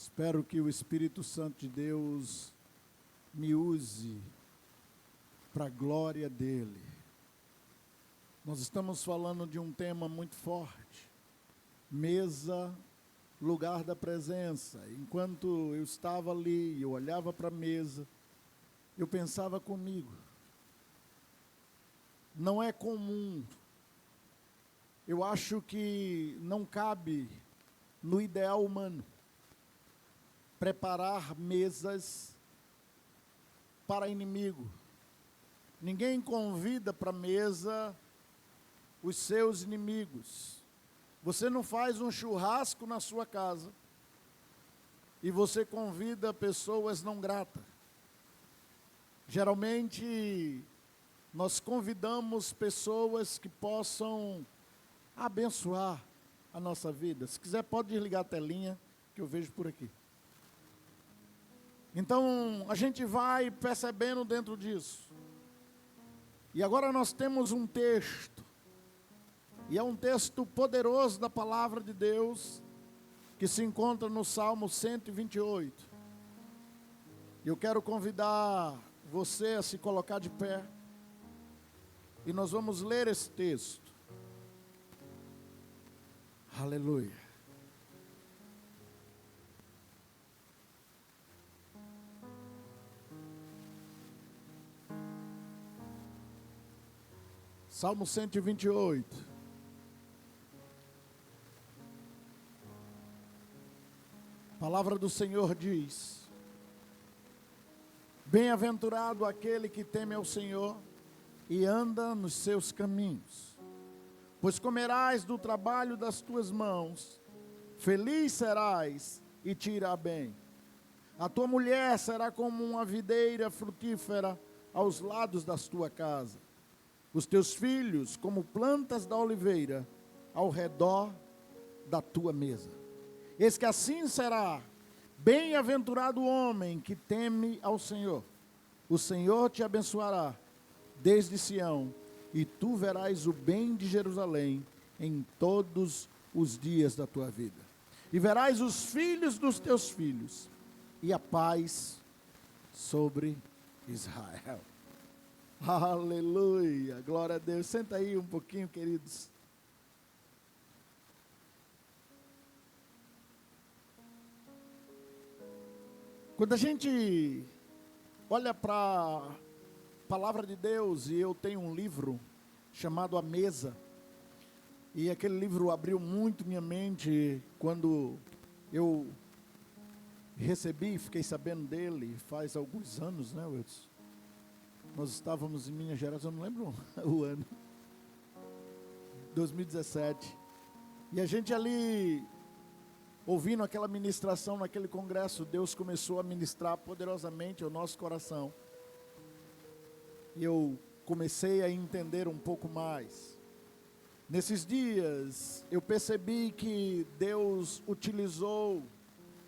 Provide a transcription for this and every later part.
Espero que o Espírito Santo de Deus me use para a glória dele. Nós estamos falando de um tema muito forte: mesa, lugar da presença. Enquanto eu estava ali, eu olhava para a mesa, eu pensava comigo, não é comum, eu acho que não cabe no ideal humano preparar mesas para inimigo. Ninguém convida para a mesa os seus inimigos. Você não faz um churrasco na sua casa e você convida pessoas não gratas. Geralmente, nós convidamos pessoas que possam abençoar a nossa vida. Se quiser, pode desligar a telinha, que eu vejo por aqui. Então, a gente vai percebendo dentro disso. E agora nós temos um texto, e é um texto poderoso da palavra de Deus, que se encontra no Salmo 128. Eu quero convidar você a se colocar de pé, e nós vamos ler esse texto. Aleluia. Salmo 128. A palavra do Senhor diz: bem-aventurado aquele que teme ao Senhor e anda nos seus caminhos. Pois comerás do trabalho das tuas mãos, feliz serás e te irá bem. A tua mulher será como uma videira frutífera aos lados da tua casa. Os teus filhos como plantas da oliveira ao redor da tua mesa. Eis que assim será bem-aventurado o homem que teme ao Senhor. O Senhor te abençoará desde Sião, e tu verás o bem de Jerusalém em todos os dias da tua vida. E verás os filhos dos teus filhos, e a paz sobre Israel. Aleluia, glória a Deus. Senta aí um pouquinho, queridos. Quando a gente olha para a palavra de Deus, e eu tenho um livro chamado A Mesa, e aquele livro abriu muito minha mente quando eu recebi, fiquei sabendo dele faz alguns anos, né, Wilson? Nós estávamos em Minas Gerais, eu não lembro o ano, 2017, e a gente ali, ouvindo aquela ministração naquele congresso, Deus começou a ministrar poderosamente ao nosso coração, e eu comecei a entender um pouco mais. Nesses dias, eu percebi que Deus utilizou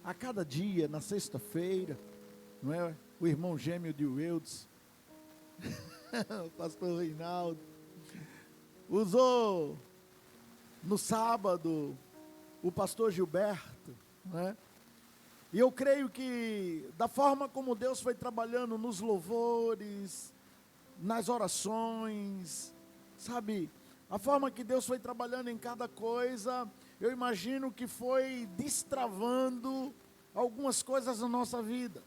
a cada dia, na sexta-feira, não é? O irmão gêmeo de Wilds, o pastor Reinaldo, usou no sábado o pastor Gilberto, né? E eu creio que da forma como Deus foi trabalhando nos louvores, nas orações, sabe, a forma que Deus foi trabalhando em cada coisa, eu imagino que foi destravando algumas coisas na nossa vida.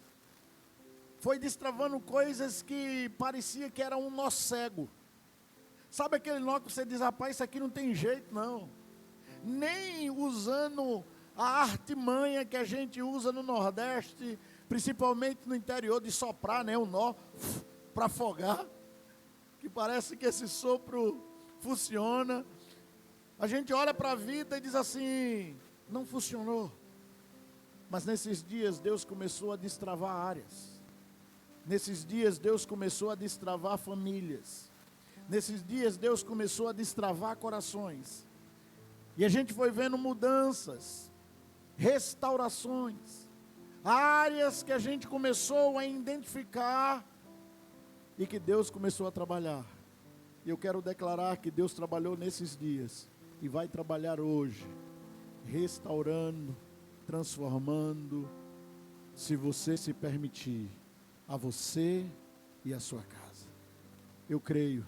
Foi destravando coisas que parecia que era um nó cego. Sabe aquele nó que você diz, rapaz, isso aqui não tem jeito não. Nem usando a artimanha que a gente usa no Nordeste, principalmente no interior, de soprar, né, um nó para afogar, que parece que esse sopro funciona. A gente olha para a vida e diz assim, não funcionou. Mas nesses dias Deus começou a destravar áreas. Nesses dias Deus começou a destravar famílias. Nesses dias Deus começou a destravar corações. E a gente foi vendo mudanças, restaurações, áreas que a gente começou a identificar e que Deus começou a trabalhar. E eu quero declarar que Deus trabalhou nesses dias e vai trabalhar hoje, restaurando, transformando, se você se permitir, a você e a sua casa. Eu creio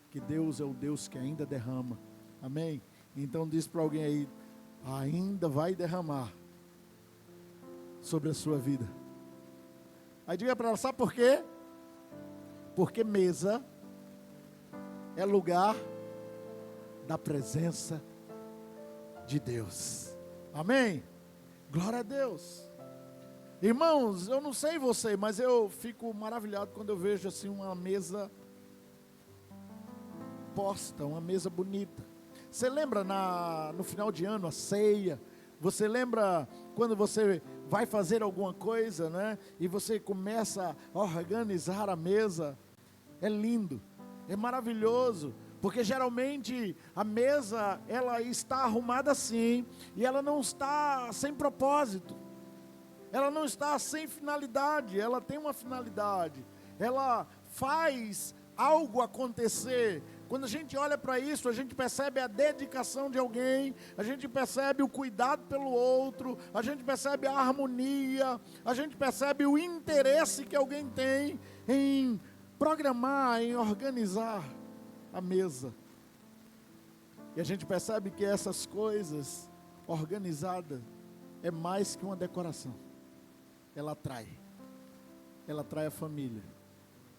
que Deus é o Deus que ainda derrama. Amém? Então diz para alguém aí, ainda vai derramar sobre a sua vida. Aí diga para ela, sabe por quê? Porque mesa é lugar da presença de Deus. Amém? Glória a Deus. Irmãos, eu não sei você, mas eu fico maravilhado quando eu vejo assim uma mesa posta, uma mesa bonita. Você lembra no final de ano, a ceia? Você lembra quando você vai fazer alguma coisa, né? E você começa a organizar a mesa. É lindo, é maravilhoso. Porque geralmente a mesa, ela está arrumada assim, e ela não está sem propósito. Ela não está sem finalidade, ela tem uma finalidade. Ela faz algo acontecer. Quando a gente olha para isso, a gente percebe a dedicação de alguém, a gente percebe o cuidado pelo outro, a gente percebe a harmonia, a gente percebe o interesse que alguém tem em programar, em organizar a mesa. E a gente percebe que essas coisas organizadas é mais que uma decoração. Ela atrai a família.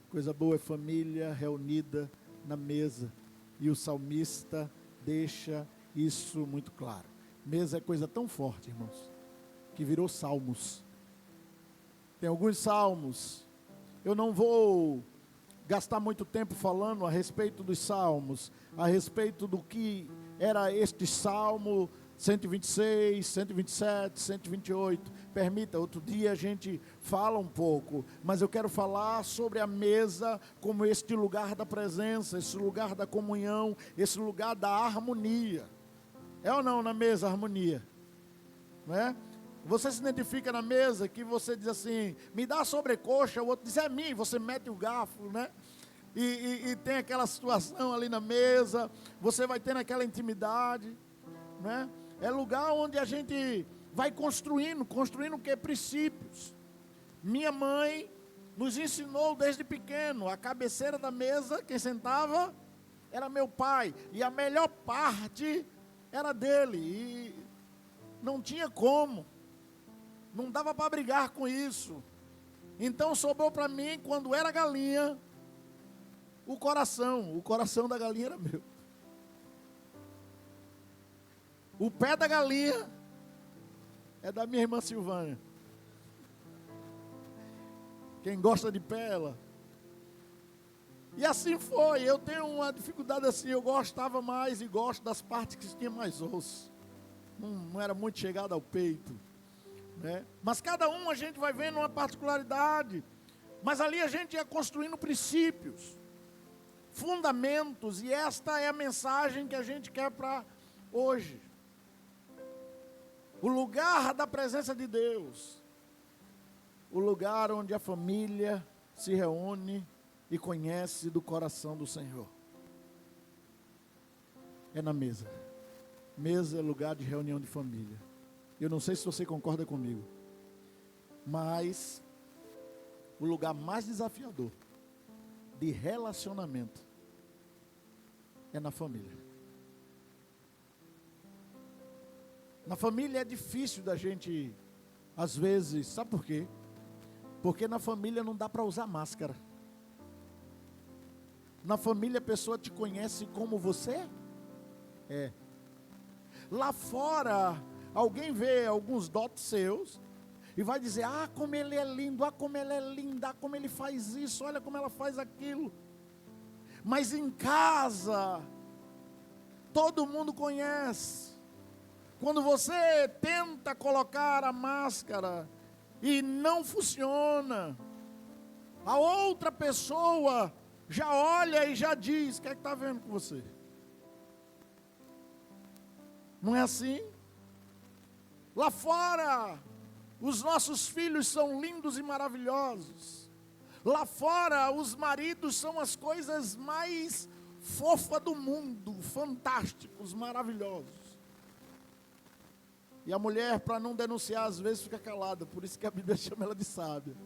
Coisa boa é família reunida na mesa. E o salmista deixa isso muito claro. Mesa é coisa tão forte, irmãos, que virou salmos. Tem alguns salmos. Eu não vou gastar muito tempo falando a respeito dos salmos, a respeito do que era este salmo 126, 127, 128. Permita, outro dia a gente fala um pouco, mas eu quero falar sobre a mesa como este lugar da presença, esse lugar da comunhão, esse lugar da harmonia. É ou não na mesa a harmonia? Não é? Você se identifica na mesa que você diz assim, me dá a sobrecoxa, o outro diz, é mim, você mete o garfo, né? E tem aquela situação ali na mesa, você vai tendo aquela intimidade, né? É lugar onde a gente vai construindo o quê? Princípios. Minha mãe nos ensinou desde pequeno, a cabeceira da mesa, quem sentava era meu pai, e a melhor parte era dele, e não tinha como, não dava para brigar com isso. Então sobrou para mim, quando era galinha, o coração da galinha era meu. O pé da galinha é da minha irmã Silvânia. Quem gosta de pé, ela. E assim foi, eu tenho uma dificuldade assim, eu gostava mais e gosto das partes que tinha mais osso. Não era muito chegado ao peito, né? Mas cada um a gente vai vendo uma particularidade. Mas ali a gente ia construindo princípios, fundamentos, e esta é a mensagem que a gente quer para hoje. O lugar da presença de Deus, o lugar onde a família se reúne e conhece do coração do Senhor, é na mesa. Mesa é lugar de reunião de família. Eu não sei se você concorda comigo, mas o lugar mais desafiador de relacionamento é na família. Na família é difícil da gente, às vezes, sabe por quê? Porque na família não dá para usar máscara. Na família a pessoa te conhece como você é. Lá fora, alguém vê alguns dotes seus e vai dizer, ah, como ele é lindo, ah, como ela é linda, ah, como ele faz isso, olha como ela faz aquilo. Mas em casa, todo mundo conhece. Quando você tenta colocar a máscara e não funciona, a outra pessoa já olha e já diz, o que é que está vendo com você? Não é assim? Lá fora, os nossos filhos são lindos e maravilhosos. Lá fora, os maridos são as coisas mais fofas do mundo, fantásticos, maravilhosos. E a mulher, para não denunciar, às vezes fica calada. Por isso que a Bíblia chama ela de sábia.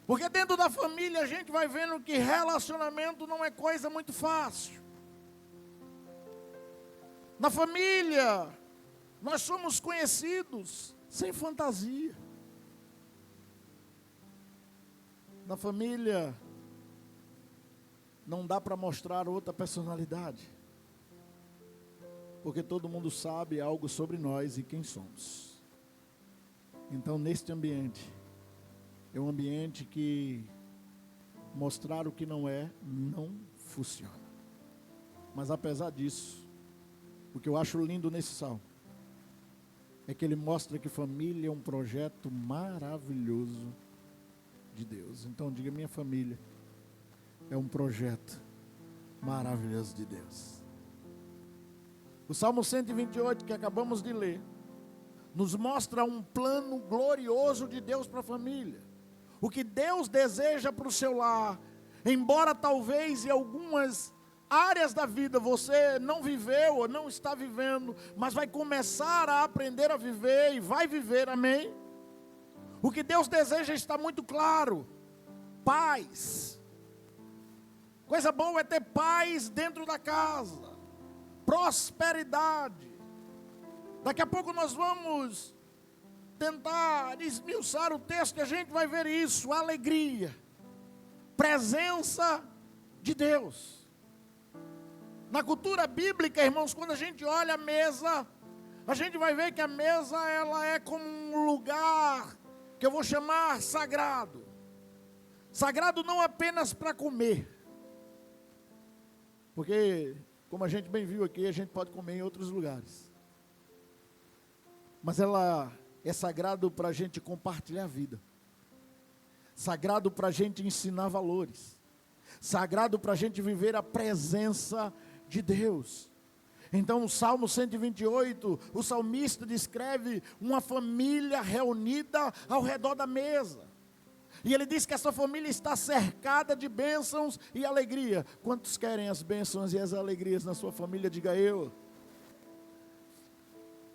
Porque dentro da família a gente vai vendo que relacionamento não é coisa muito fácil. Na família, nós somos conhecidos sem fantasia. Na família, não dá para mostrar outra personalidade. Porque todo mundo sabe algo sobre nós e quem somos. Então, neste ambiente, é um ambiente que mostrar o que não é, não funciona. Mas apesar disso, o que eu acho lindo nesse salmo, é que ele mostra que família é um projeto maravilhoso de Deus. Então diga, minha família é um projeto maravilhoso de Deus. O Salmo 128 que acabamos de ler, nos mostra um plano glorioso de Deus para a família. O que Deus deseja para o seu lar, embora talvez em algumas áreas da vida você não viveu ou não está vivendo, mas vai começar a aprender a viver e vai viver, amém? O que Deus deseja está muito claro: paz. Coisa boa é ter paz dentro da casa, prosperidade. Daqui a pouco nós vamos tentar esmiuçar o texto e a gente vai ver isso, alegria, presença de Deus. Na cultura bíblica, irmãos, quando a gente olha a mesa, a gente vai ver que a mesa ela é como um lugar que eu vou chamar sagrado. Sagrado não apenas para comer, porque como a gente bem viu aqui, a gente pode comer em outros lugares. Mas ela é sagrado para a gente compartilhar a vida. Sagrado para a gente ensinar valores. Sagrado para a gente viver a presença de Deus. Então, o Salmo 128, o salmista descreve uma família reunida ao redor da mesa. E ele diz que essa família está cercada de bênçãos e alegria. Quantos querem as bênçãos e as alegrias na sua família? Diga eu.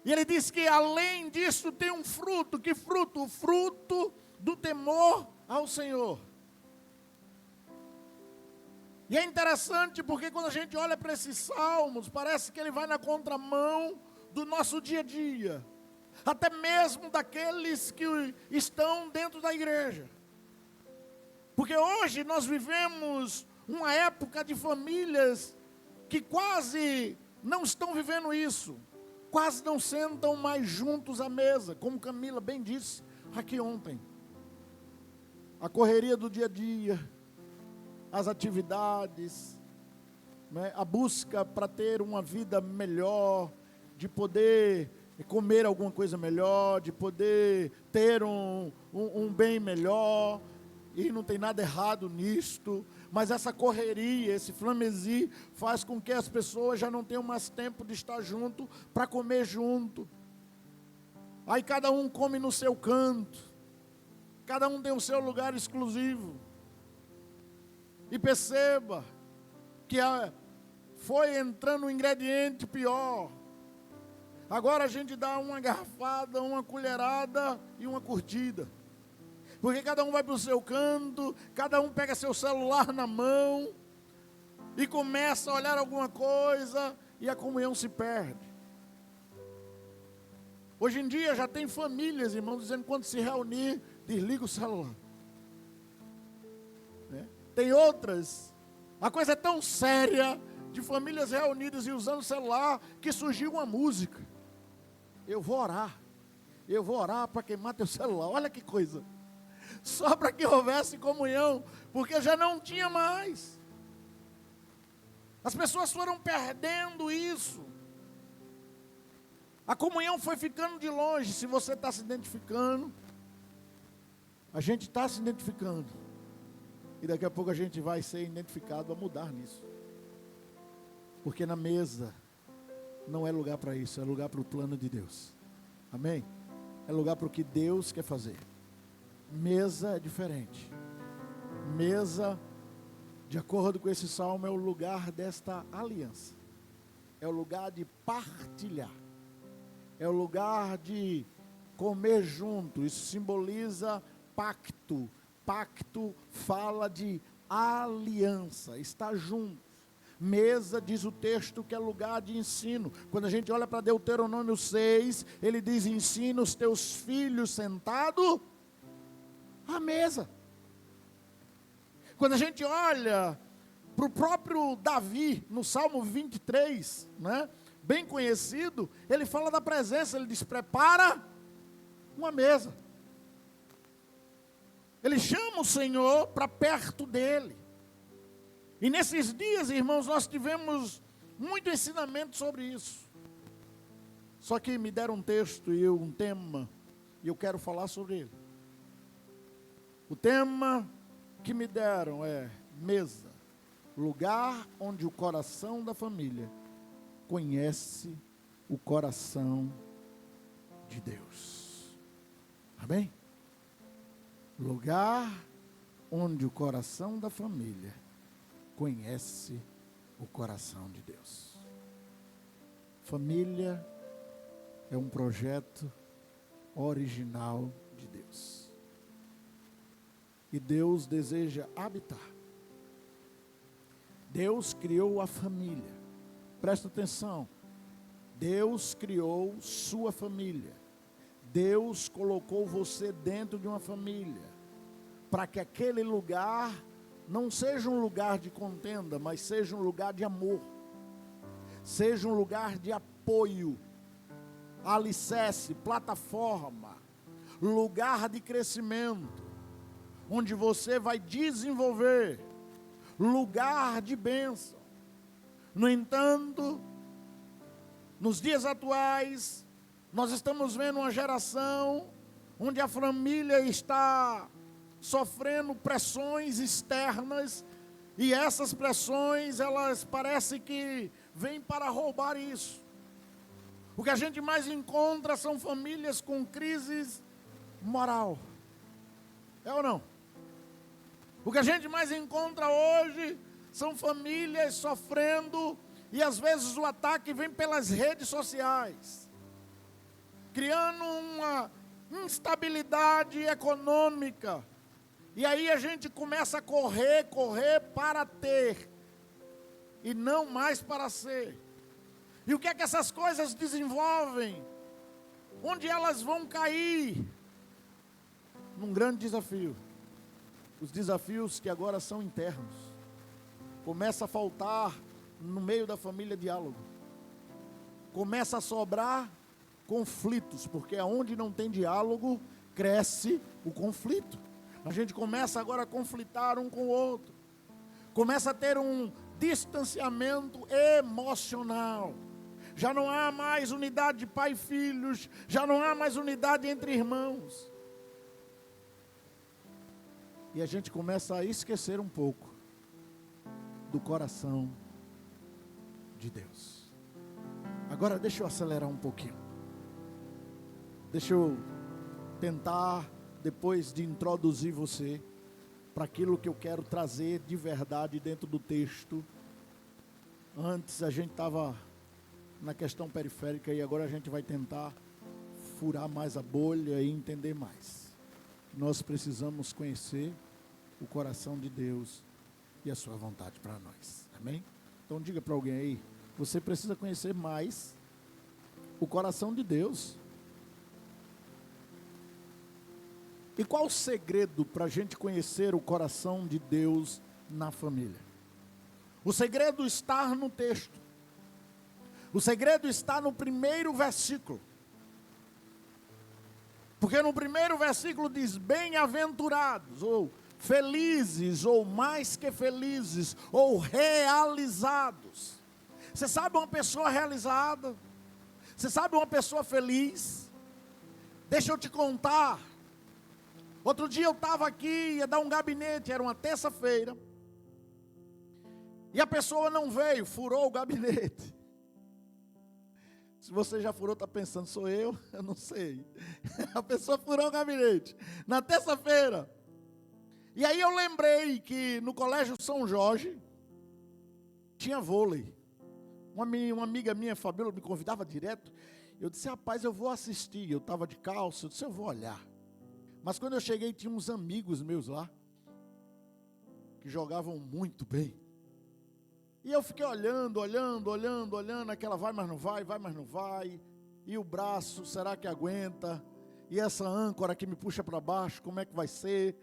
E ele diz que além disso tem um fruto. Que fruto? O fruto do temor ao Senhor. E é interessante porque quando a gente olha para esses salmos, parece que ele vai na contramão do nosso dia a dia. Até mesmo daqueles que estão dentro da igreja. Porque hoje nós vivemos uma época de famílias que quase não estão vivendo isso. Quase não sentam mais juntos à mesa, como Camila bem disse aqui ontem. A correria do dia a dia, as atividades, né, a busca para ter uma vida melhor, de poder comer alguma coisa melhor, de poder ter um bem melhor. E não tem nada errado nisto, mas essa correria, esse flamesi, faz com que as pessoas já não tenham mais tempo de estar junto, para comer junto. Aí cada um come no seu canto, cada um tem o seu lugar exclusivo. E perceba que foi entrando um ingrediente pior. Agora a gente dá uma garfada, uma colherada e uma curtida. Porque cada um vai para o seu canto, cada um pega seu celular na mão e começa a olhar alguma coisa e a comunhão se perde. Hoje em dia já tem famílias, irmãos, dizendo que quando se reunir, desliga o celular. Tem outras, a coisa é tão séria, de famílias reunidas e usando o celular, que surgiu uma música. Eu vou orar para queimar teu celular, olha que coisa. Só para que houvesse comunhão, porque já não tinha mais. As pessoas foram perdendo isso. A comunhão foi ficando de longe. Se você está se identificando, a gente está se identificando. E daqui a pouco a gente vai ser identificado a mudar nisso. Porque na mesa não é lugar para isso, é lugar para o plano de Deus. Amém? É lugar para o que Deus quer fazer. Mesa é diferente. Mesa, de acordo com esse salmo, é o lugar desta aliança. É o lugar de partilhar. é o lugar de comer junto. Isso simboliza pacto. Pacto fala de aliança, estar junto. Mesa, diz o texto, que é lugar de ensino. Quando a gente olha para Deuteronômio 6, ele diz: ensina os teus filhos sentado à mesa. Quando a gente olha para o próprio Davi, no Salmo 23, né, bem conhecido, ele fala da presença, ele diz: prepara uma mesa. Ele chama o Senhor para perto dele. E nesses dias, irmãos, nós tivemos muito ensinamento sobre isso. Só que me deram um texto e um tema, e eu quero falar sobre ele. O tema que me deram é mesa, lugar onde o coração da família conhece o coração de Deus. Amém? Lugar onde o coração da família conhece o coração de Deus. Família é um projeto original de Deus. E Deus deseja habitar. Deus criou a família. Presta atenção. Deus criou sua família. Deus colocou você dentro de uma família, para que aquele lugar não seja um lugar de contenda, mas seja um lugar de amor, seja um lugar de apoio, alicerce, plataforma, lugar de crescimento, onde você vai desenvolver, lugar de bênção. No entanto, nos dias atuais, nós estamos vendo uma geração onde a família está sofrendo pressões externas, e essas pressões, elas parecem que vêm para roubar isso. O que a gente mais encontra são famílias com crises moral. É ou não? O que a gente mais encontra hoje são famílias sofrendo, e às vezes o ataque vem pelas redes sociais, criando uma instabilidade econômica. E aí a gente começa a correr para ter, e não mais para ser. E o que é que essas coisas desenvolvem? Onde elas vão cair? Num grande desafio. Os desafios que agora são internos. Começa a faltar no meio da família diálogo. Começa a sobrar conflitos, porque aonde não tem diálogo, cresce o conflito. A gente começa agora a conflitar um com o outro. Começa a ter um distanciamento emocional. Já não há mais unidade de pai e filhos, já não há mais unidade entre irmãos. E a gente começa a esquecer um pouco do coração de Deus. Agora deixa eu acelerar um pouquinho. Deixa eu tentar, depois de introduzir você para aquilo que eu quero trazer de verdade dentro do texto. Antes a gente estava na questão periférica, e agora a gente vai tentar furar mais a bolha e entender mais. Nós precisamos conhecer o coração de Deus e a sua vontade para nós. Amém? Então diga para alguém aí: você precisa conhecer mais o coração de Deus. E qual o segredo para a gente conhecer o coração de Deus na família? O segredo está no texto. O segredo está no primeiro versículo. Porque no primeiro versículo diz: bem-aventurados, ou felizes, ou mais que felizes, ou realizados. Você sabe uma pessoa realizada? Você sabe uma pessoa feliz? Deixa eu te contar. Outro dia eu estava aqui, ia dar um gabinete, era uma terça-feira, e a pessoa não veio, furou o gabinete. Se você já furou, está pensando: sou eu? Eu não sei. A pessoa furou o gabinete na terça-feira. E aí eu lembrei que no Colégio São Jorge tinha vôlei. Uma amiga minha, Fabíola, me convidava direto. Eu disse, rapaz, eu vou assistir. Eu estava de calça, eu disse, eu vou olhar. Mas quando eu cheguei, tinha uns amigos meus lá, que jogavam muito bem. E eu fiquei olhando, aquela vai, mas não vai, vai, mas não vai. E o braço, será que aguenta? E essa âncora que me puxa para baixo, como é que vai ser?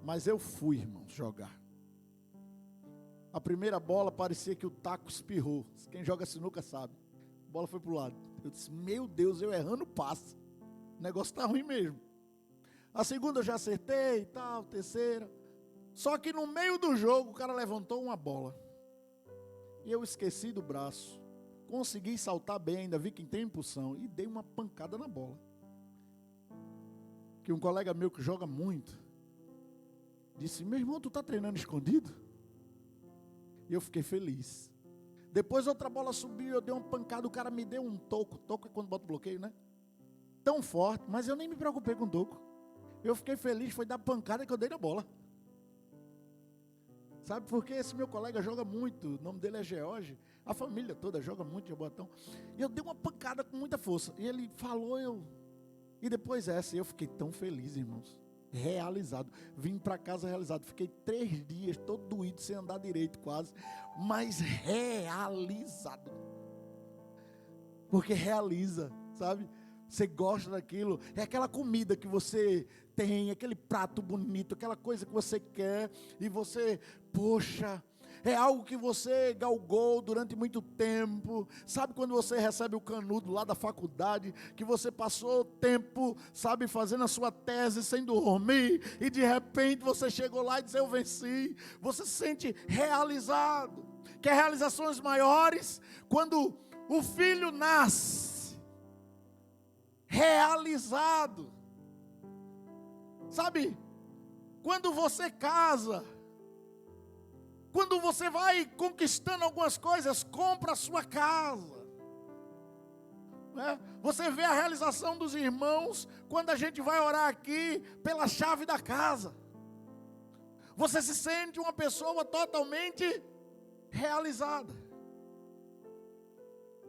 Mas eu fui, irmãos, jogar. A primeira bola parecia que o taco espirrou. Quem joga sinuca sabe. A bola foi para o lado. Eu disse, meu Deus, eu errando passa. O negócio está ruim mesmo. A segunda eu já acertei e tal, terceira. Só que no meio do jogo o cara levantou uma bola. E eu esqueci do braço. Consegui saltar bem, ainda vi que tem impulsão. E dei uma pancada na bola. Que um colega meu que joga muito disse, meu irmão, tu está treinando escondido? E eu fiquei feliz. Depois outra bola subiu, eu dei uma pancada, o cara me deu um toco. Toco é quando bota bloqueio, né? Tão forte, mas eu nem me preocupei com o toco. Eu fiquei feliz, foi dar pancada que eu dei na bola. Sabe, porque esse meu colega joga muito, o nome dele é George, a família toda joga muito de botão. E eu dei uma pancada com muita força. E ele falou, E depois eu fiquei tão feliz, irmãos. Realizado. Vim para casa realizado. Fiquei 3 dias todo doído, sem andar direito quase. Mas realizado. Porque realiza, sabe? Você gosta daquilo. É aquela comida que você tem, aquele prato bonito, aquela coisa que você quer. E você, poxa, é algo que você galgou durante muito tempo. Sabe quando você recebe o canudo lá da faculdade, que você passou tempo, sabe, fazendo a sua tese sem dormir, e de repente você chegou lá e disse, eu venci. Você se sente realizado. Quer realizações maiores? Quando o filho nasce, realizado. Sabe, quando você casa, quando você vai conquistando algumas coisas, compra a sua casa, né? Você vê a realização dos irmãos, quando a gente vai orar aqui, pela chave da casa. Você se sente uma pessoa totalmente realizada,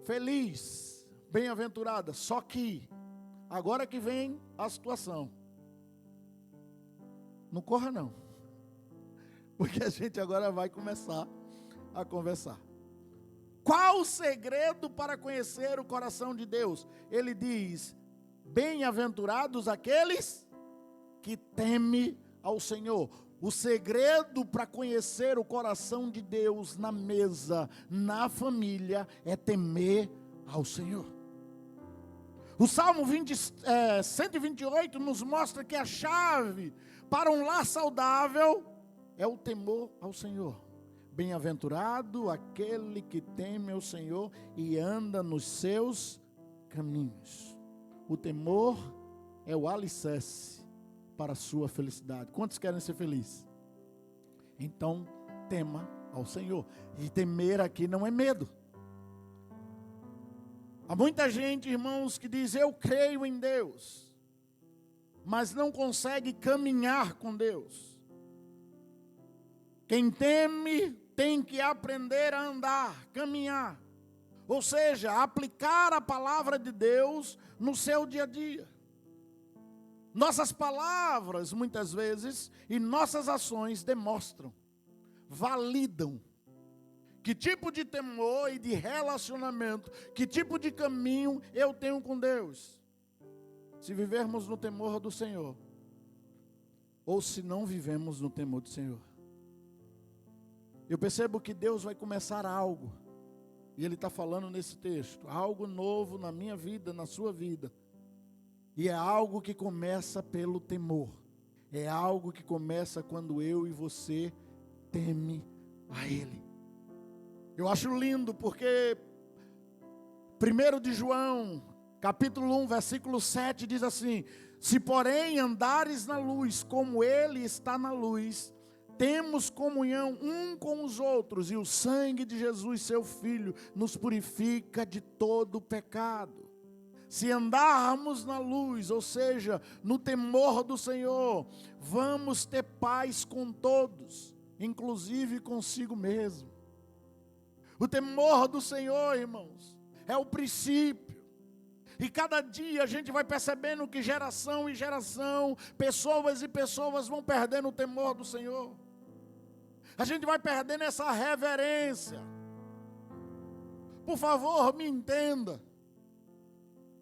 feliz, bem-aventurada. Só que, agora que vem a situação, não corra não, porque a gente agora vai começar a conversar. Qual o segredo para conhecer o coração de Deus? Ele diz, bem-aventurados aqueles que temem ao Senhor. O segredo para conhecer o coração de Deus na mesa, na família, é temer ao Senhor. O Salmo 128 nos mostra que a chave para um lar saudável é o temor ao Senhor. Bem-aventurado aquele que teme ao Senhor e anda nos seus caminhos. O temor é o alicerce para a sua felicidade. Quantos querem ser felizes? Então, tema ao Senhor. E temer aqui não é medo. Há muita gente, irmãos, que diz, eu creio em Deus, mas não consegue caminhar com Deus. Quem teme tem que aprender a andar, caminhar. Ou seja, aplicar a palavra de Deus no seu dia a dia. Nossas palavras, muitas vezes, e nossas ações demonstram, validam que tipo de temor e de relacionamento, que tipo de caminho eu tenho com Deus. Se vivermos no temor do Senhor, ou se não vivemos no temor do Senhor. Eu percebo que Deus vai começar algo, e Ele está falando nesse texto, algo novo na minha vida, na sua vida. E é algo que começa pelo temor. É algo que começa quando eu e você teme a Ele. Eu acho lindo porque 1 de João, capítulo 1, versículo 7 diz assim, se porém andares na luz como Ele está na luz, temos comunhão um com os outros e o sangue de Jesus, seu Filho, nos purifica de todo pecado. Se andarmos na luz, ou seja, no temor do Senhor, vamos ter paz com todos, inclusive consigo mesmo. O temor do Senhor, irmãos, é o princípio. E cada dia a gente vai percebendo que geração em geração, pessoas e pessoas vão perdendo o temor do Senhor. A gente vai perdendo essa reverência. Por favor, me entenda.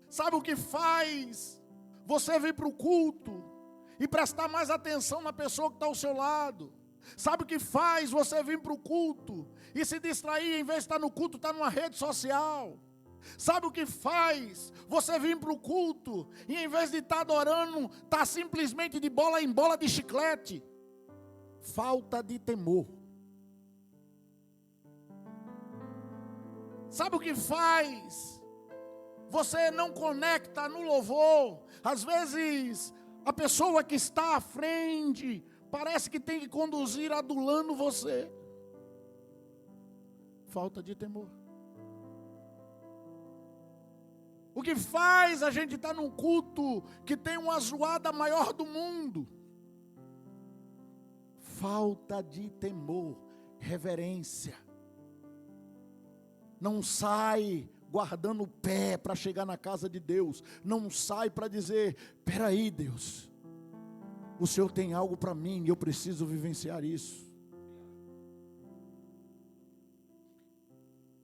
Sabe o que faz você vir para o culto e prestar mais atenção na pessoa que está ao seu lado? Sabe o que faz você vir para o culto e se distrair, em vez de estar no culto, estar numa rede social? Sabe o que faz você vir para o culto e, em vez de estar adorando, estar simplesmente de bola em bola de chiclete? Falta de temor. Sabe o que faz você não conecta no louvor? Às vezes a pessoa que está à frente parece que tem que conduzir adulando você. Falta de temor. O que faz a gente estar num culto que tem uma zoada maior do mundo? Falta de temor, reverência. Não sai guardando o pé para chegar na casa de Deus. Não sai para dizer, peraí Deus, o Senhor tem algo para mim e eu preciso vivenciar isso.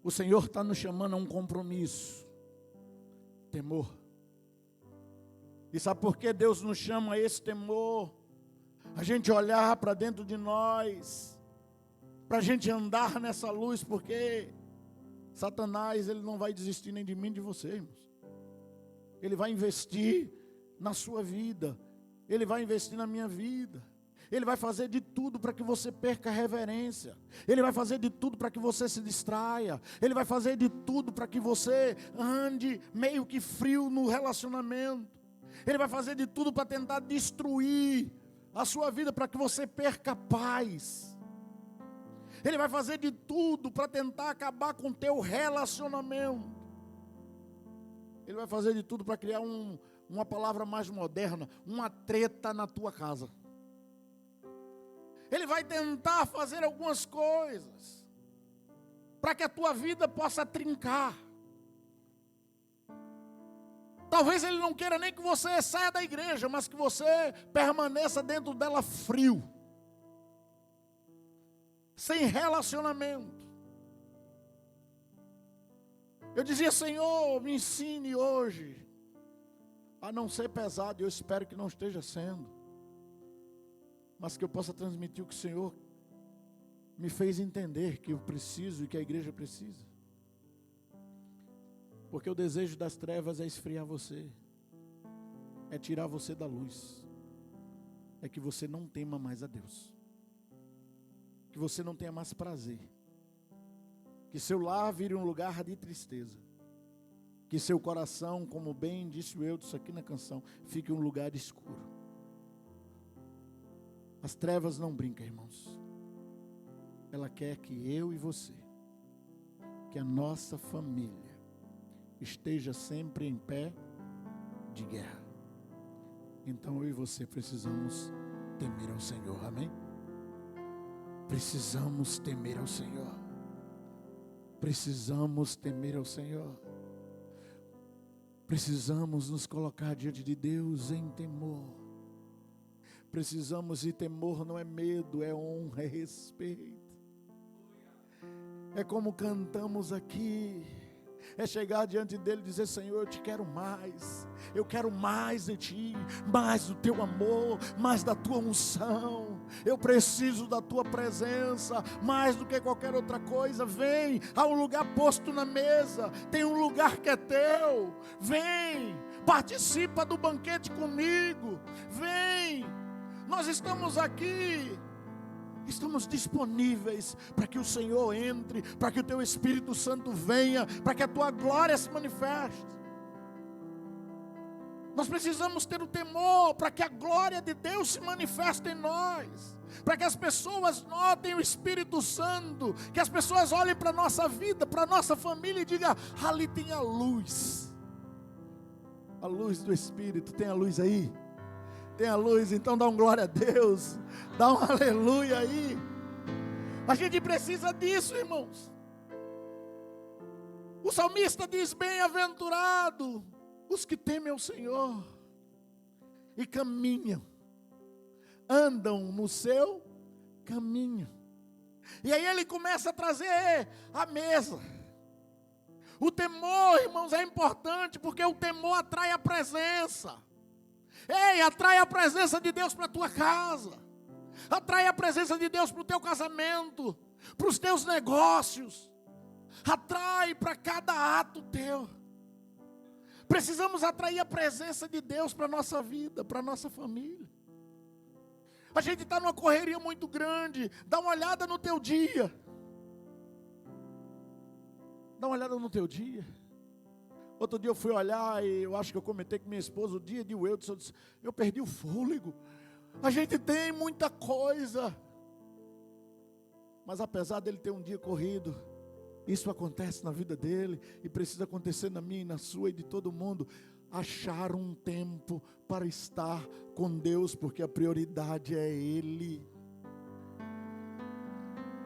O Senhor está nos chamando a um compromisso. Temor. E sabe por que Deus nos chama a esse temor? A gente olhar para dentro de nós, para a gente andar nessa luz, porque Satanás, ele não vai desistir nem de mim, nem de você, irmãos. Ele vai investir na sua vida, ele vai investir na minha vida. Ele vai fazer de tudo para que você perca a reverência. Ele vai fazer de tudo para que você se distraia. Ele vai fazer de tudo para que você ande meio que frio no relacionamento. Ele vai fazer de tudo para tentar destruir a sua vida, para que você perca a paz. Ele vai fazer de tudo para tentar acabar com o teu relacionamento. Ele vai fazer de tudo para criar uma palavra mais moderna, uma treta na tua casa. Ele vai tentar fazer algumas coisas para que a tua vida possa trincar. Talvez ele não queira nem que você saia da igreja, mas que você permaneça dentro dela frio, sem relacionamento. Eu dizia, Senhor, me ensine hoje a não ser pesado. Eu espero que não esteja sendo, mas que eu possa transmitir o que o Senhor me fez entender que eu preciso e que a igreja precisa. Porque o desejo das trevas é esfriar você, é tirar você da luz, é que você não tema mais a Deus, que você não tenha mais prazer, que seu lar vire um lugar de tristeza, que seu coração, como bem disse o Eudes aqui na canção, fique um lugar escuro. As trevas não brincam, irmãos. Ela quer que eu e você, que a nossa família esteja sempre em pé de guerra. Então eu e você precisamos temer ao Senhor, amém? Precisamos temer ao Senhor. Precisamos temer ao Senhor. Precisamos nos colocar diante de Deus em temor. Precisamos, e temor não é medo, é honra, é respeito. É como cantamos aqui, é chegar diante dele e dizer, Senhor, eu te quero mais. Eu quero mais de ti, mais do teu amor, mais da tua unção. Eu preciso da tua presença, mais do que qualquer outra coisa. Vem, há um lugar posto na mesa, tem um lugar que é teu. Vem, participa do banquete comigo. Vem. Nós estamos aqui, estamos disponíveis para que o Senhor entre, para que o teu Espírito Santo venha, para que a tua glória se manifeste. Nós precisamos ter o temor para que a glória de Deus se manifeste em nós, para que as pessoas notem o Espírito Santo, que as pessoas olhem para a nossa vida, para a nossa família e digam, ali tem a luz do Espírito. Tem a luz aí? Tem a luz, então dá um glória a Deus, dá um aleluia aí. A gente precisa disso, irmãos. O salmista diz: bem-aventurado os que temem ao Senhor e caminham, andam no seu caminho. E aí ele começa a trazer a mesa. O temor, irmãos, é importante, porque o temor atrai a presença. Ei, atrai a presença de Deus para a tua casa. Atrai a presença de Deus para o teu casamento, para os teus negócios. Atrai para cada ato teu. Precisamos atrair a presença de Deus para a nossa vida, para a nossa família. A gente está numa correria muito grande. Dá uma olhada no teu dia. Dá uma olhada no teu dia. Outro dia eu fui olhar e eu acho que eu comentei com minha esposa o dia de Wilson. Eu disse: eu perdi o fôlego. A gente tem muita coisa. Mas apesar dele ter um dia corrido, isso acontece na vida dele e precisa acontecer na minha e na sua e de todo mundo. Achar um tempo para estar com Deus, porque a prioridade é Ele.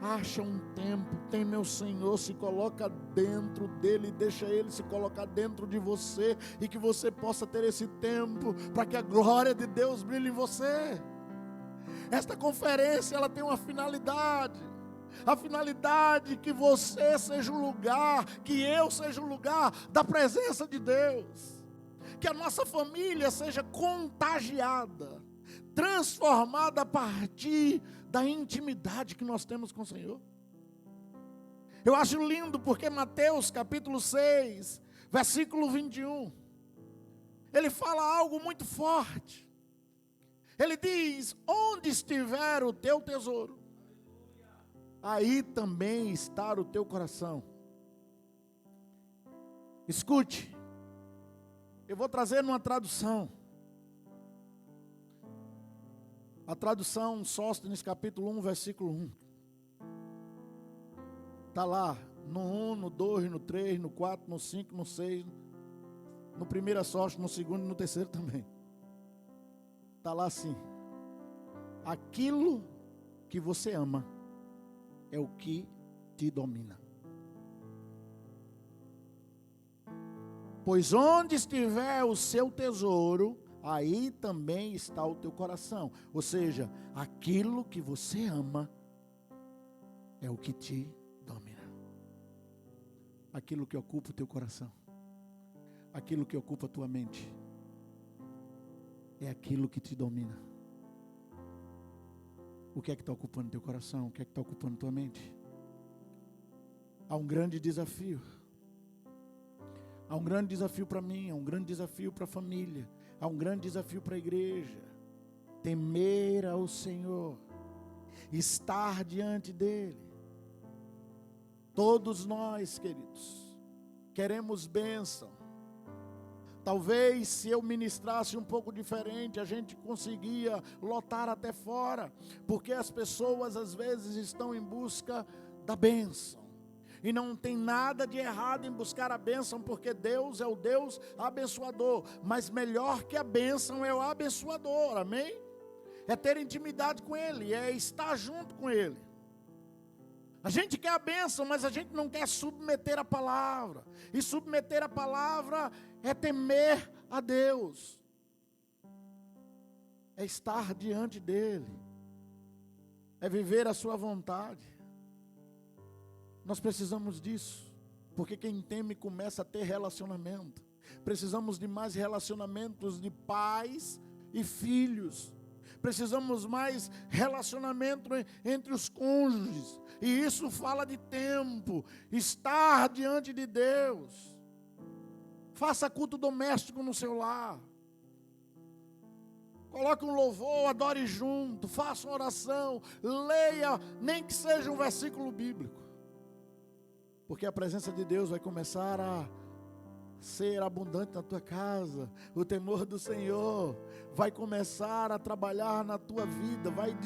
Acha um tempo, teme ao Senhor, se coloca dentro dEle, deixa Ele se colocar dentro de você, e que você possa ter esse tempo, para que a glória de Deus brilhe em você. Esta conferência, ela tem uma finalidade. A finalidade que você seja o lugar, que eu seja o lugar da presença de Deus. Que a nossa família seja contagiada, transformada a partir da intimidade que nós temos com o Senhor. Eu acho lindo porque Mateus capítulo 6, versículo 21, ele fala algo muito forte. Ele diz: onde estiver o teu tesouro, aí também está o teu coração. Escute, eu vou trazer uma tradução. A tradução Sóstenes capítulo 1, versículo 1. Está lá, no 1, no 2, no 3, no 4, no 5, no 6, no primeiro Sóstenes, no segundo e no terceiro também. Está lá assim: aquilo que você ama é o que te domina. Pois onde estiver o seu tesouro, aí também está o teu coração. Ou seja, aquilo que você ama é o que te domina. Aquilo que ocupa o teu coração, aquilo que ocupa a tua mente, é aquilo que te domina. O que é que está ocupando teu coração? O que é que está ocupando tua mente? Há um grande desafio. Há um grande desafio para mim, há um grande desafio para a família, há um grande desafio para a igreja. Temer ao Senhor, estar diante dEle. Todos nós, queridos, queremos bênção. Talvez se eu ministrasse um pouco diferente, a gente conseguia lotar até fora, porque as pessoas às vezes estão em busca da bênção. E não tem nada de errado em buscar a bênção, porque Deus é o Deus abençoador. Mas melhor que a bênção é o abençoador, amém? É ter intimidade com Ele, é estar junto com Ele. A gente quer a bênção, mas a gente não quer submeter a palavra. E submeter a palavra é temer a Deus. É estar diante dEle. É viver a sua vontade. Nós precisamos disso, porque quem teme começa a ter relacionamento. Precisamos de mais relacionamentos de pais e filhos. Precisamos mais relacionamento entre os cônjuges. E isso fala de tempo, estar diante de Deus. Faça culto doméstico no seu lar. Coloque um louvor, adore junto, faça uma oração, leia, nem que seja um versículo bíblico. Porque a presença de Deus vai começar a ser abundante na tua casa. O temor do Senhor vai começar a trabalhar na tua vida. Vai,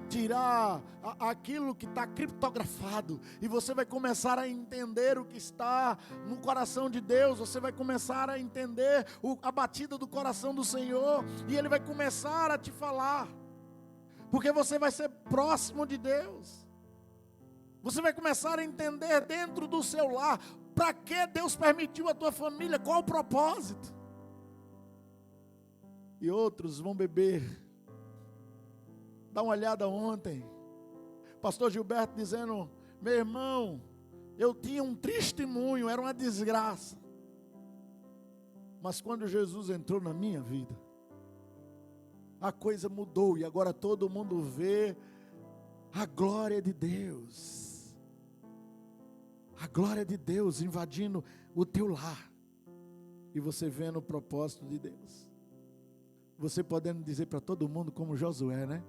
tirar aquilo que está criptografado. E você vai começar a entender o que está no coração de Deus. Você vai começar a entender a batida do coração do Senhor. E Ele vai começar a te falar. Porque você vai ser próximo de Deus. Você vai começar a entender dentro do seu lar para que Deus permitiu a tua família, qual o propósito. E outros vão beber. Dá uma olhada ontem, pastor Gilberto dizendo: meu irmão, eu tinha um testemunho, era uma desgraça. Mas quando Jesus entrou na minha vida, a coisa mudou e agora todo mundo vê a glória de Deus. A glória de Deus invadindo o teu lar. E você vendo o propósito de Deus. Você podendo dizer para todo mundo como Josué, né?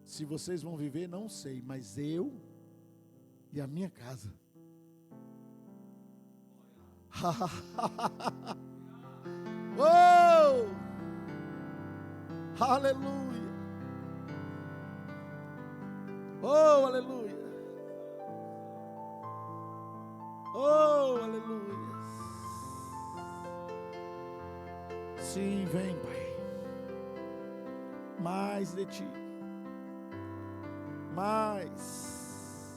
Se vocês vão viver, não sei, mas eu e a minha casa. Oh! Aleluia! Oh, aleluia! Oh, aleluia! Sim, vem, Pai. Mais de Ti. Mais.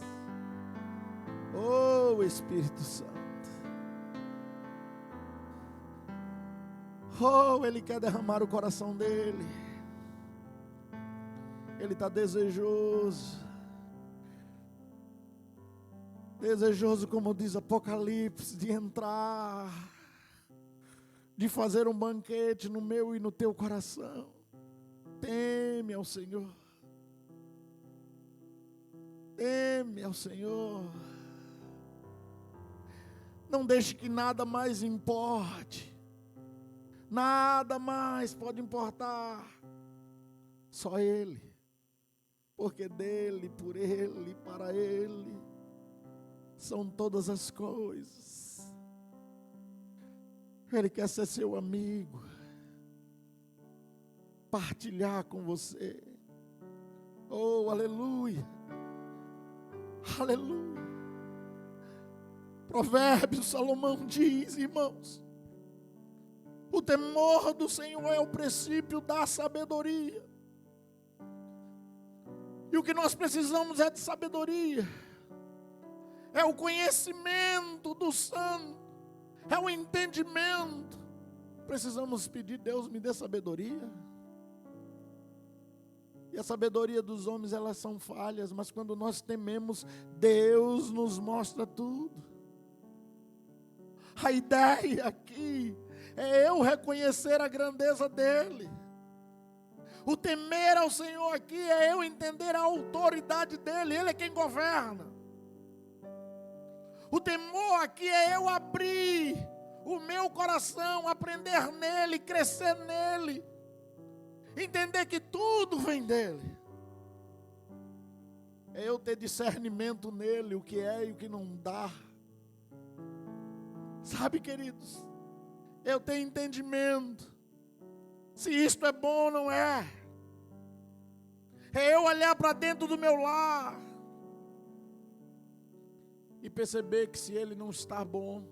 Oh, Espírito Santo. Oh, Ele quer derramar o coração dEle. Ele está desejoso. Desejoso, como diz Apocalipse, de entrar, de fazer um banquete no meu e no teu coração. Teme ao Senhor. Teme ao Senhor. Não deixe que nada mais importe. Nada mais pode importar. Só Ele. Porque dEle, por Ele, para Ele são todas as coisas. Ele quer ser seu amigo. Partilhar com você. Oh, aleluia. Aleluia. Provérbios, Salomão diz, irmãos, o temor do Senhor é o princípio da sabedoria. E o que nós precisamos é de sabedoria. É o conhecimento do santo. É o entendimento. Precisamos pedir: Deus, me dê sabedoria. E a sabedoria dos homens, elas são falhas, mas quando nós tememos, Deus nos mostra tudo. A ideia aqui é eu reconhecer a grandeza dEle. O temer ao Senhor aqui é eu entender a autoridade dEle. Ele é quem governa. O temor aqui é eu abrir o meu coração, aprender nele, crescer nele. Entender que tudo vem dEle. É eu ter discernimento nele, o que é e o que não dá. Sabe, queridos, eu tenho entendimento se isto é bom ou não é. É eu olhar para dentro do meu lar e perceber que se ele não está bom,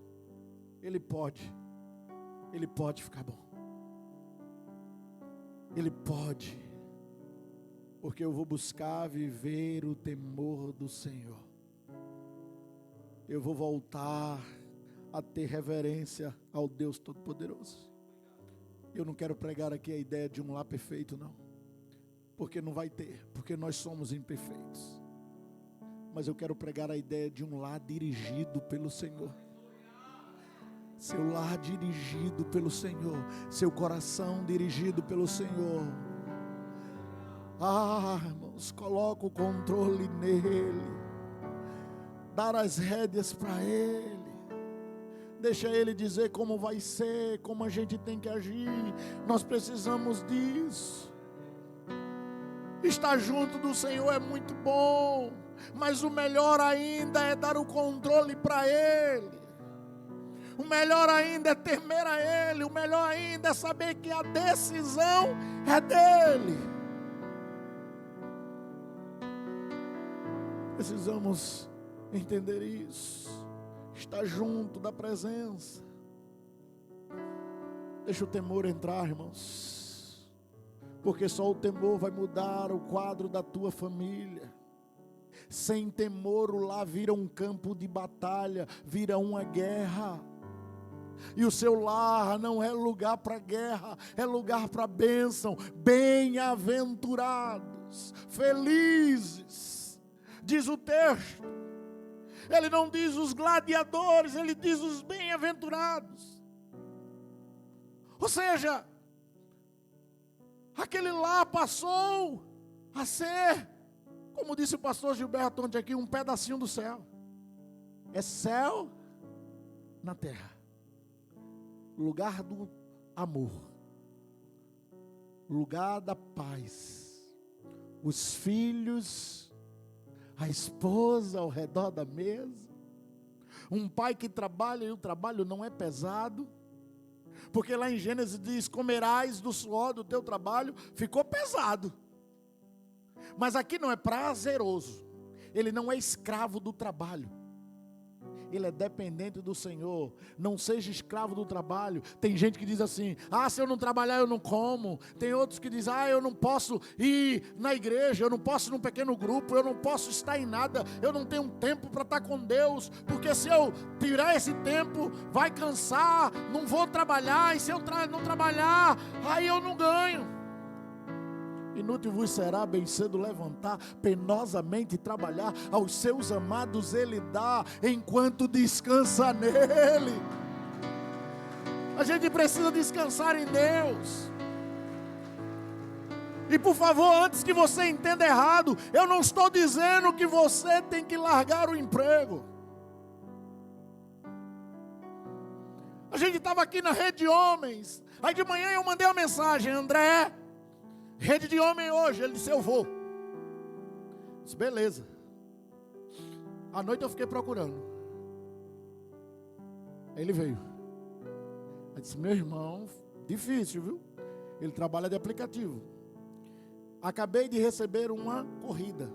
ele pode ficar bom. Ele pode, porque eu vou buscar viver o temor do Senhor. Eu vou voltar a ter reverência ao Deus Todo-Poderoso. Eu não quero pregar aqui a ideia de um lar perfeito, não. Porque não vai ter, porque nós somos imperfeitos. Mas eu quero pregar a ideia de um lar dirigido pelo Senhor. Seu lar dirigido pelo Senhor. Seu coração dirigido pelo Senhor. Irmãos, coloca o controle nele. Dar as rédeas para Ele. Deixa Ele dizer como vai ser, como a gente tem que agir. Nós precisamos disso. Estar junto do Senhor é muito bom, mas o melhor ainda é dar o controle para Ele. O melhor ainda é temer a Ele. O melhor ainda é saber que a decisão é dEle. Precisamos entender isso. Estar junto da presença. Deixa o temor entrar, irmãos. Porque só o temor vai mudar o quadro da tua família. sem temor, o lar vira um campo de batalha, vira uma guerra. E o seu lar não é lugar para guerra, é lugar para bênção. Bem-aventurados, felizes, diz o texto. Ele não diz os gladiadores, ele diz os bem-aventurados. Ou seja, aquele lá passou a ser, como disse o pastor Gilberto ontem aqui, um pedacinho do céu. É céu na terra. Lugar do amor. Lugar da paz. Os filhos, a esposa ao redor da mesa. Um pai que trabalha e o trabalho não é pesado. Porque lá em Gênesis diz, comerás do suor do teu trabalho. Ficou pesado. Mas aqui não é prazeroso. Ele não é escravo do trabalho. Ele é dependente do Senhor. Não seja escravo do trabalho. Tem gente que diz assim, se eu não trabalhar eu não como. Tem outros que dizem, eu não posso ir na igreja, eu não posso ir num pequeno grupo, eu não posso estar em nada, eu não tenho tempo para estar com Deus, porque se eu tirar esse tempo, vai cansar, não vou trabalhar, e se eu não trabalhar, aí eu não ganho. Inútil vos será bem cedo levantar, penosamente trabalhar, aos seus amados ele dá, enquanto descansa nele. A gente precisa descansar em Deus. E por favor, antes que você entenda errado, eu não estou dizendo que você tem que largar o emprego. A gente estava aqui na Rede de Homens, aí de manhã eu mandei uma mensagem, André, Rede de Homem hoje. Ele disse, eu vou. Eu disse, beleza. À noite eu fiquei procurando. Ele veio. Eu disse, meu irmão, difícil, viu? Ele trabalha de aplicativo. Acabei de receber uma corrida.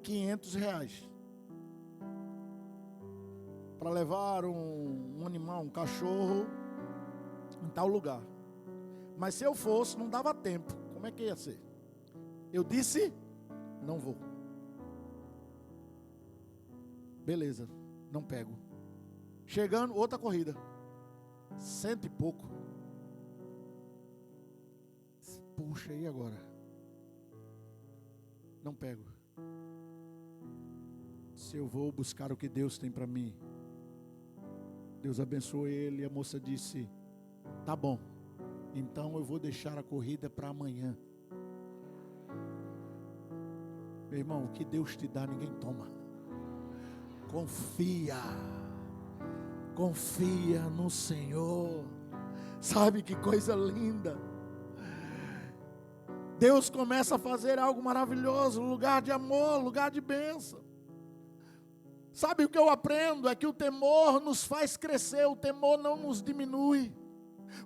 R$500. Para levar um animal, um cachorro, em tal lugar. Mas se eu fosse, não dava tempo. Como é que ia ser? Eu disse, não vou. Beleza, não pego. Chegando, outra corrida. 100 e pouco. Puxa, e agora? Não pego. Se eu vou buscar o que Deus tem para mim. Deus abençoou ele. A moça disse, tá bom. Então eu vou deixar a corrida para amanhã. Meu irmão, o que Deus te dá, ninguém toma. Confia. Confia no Senhor. Sabe que coisa linda. Deus começa a fazer algo maravilhoso. Lugar de amor, lugar de bênção. Sabe o que eu aprendo? É que o temor nos faz crescer. O temor não nos diminui.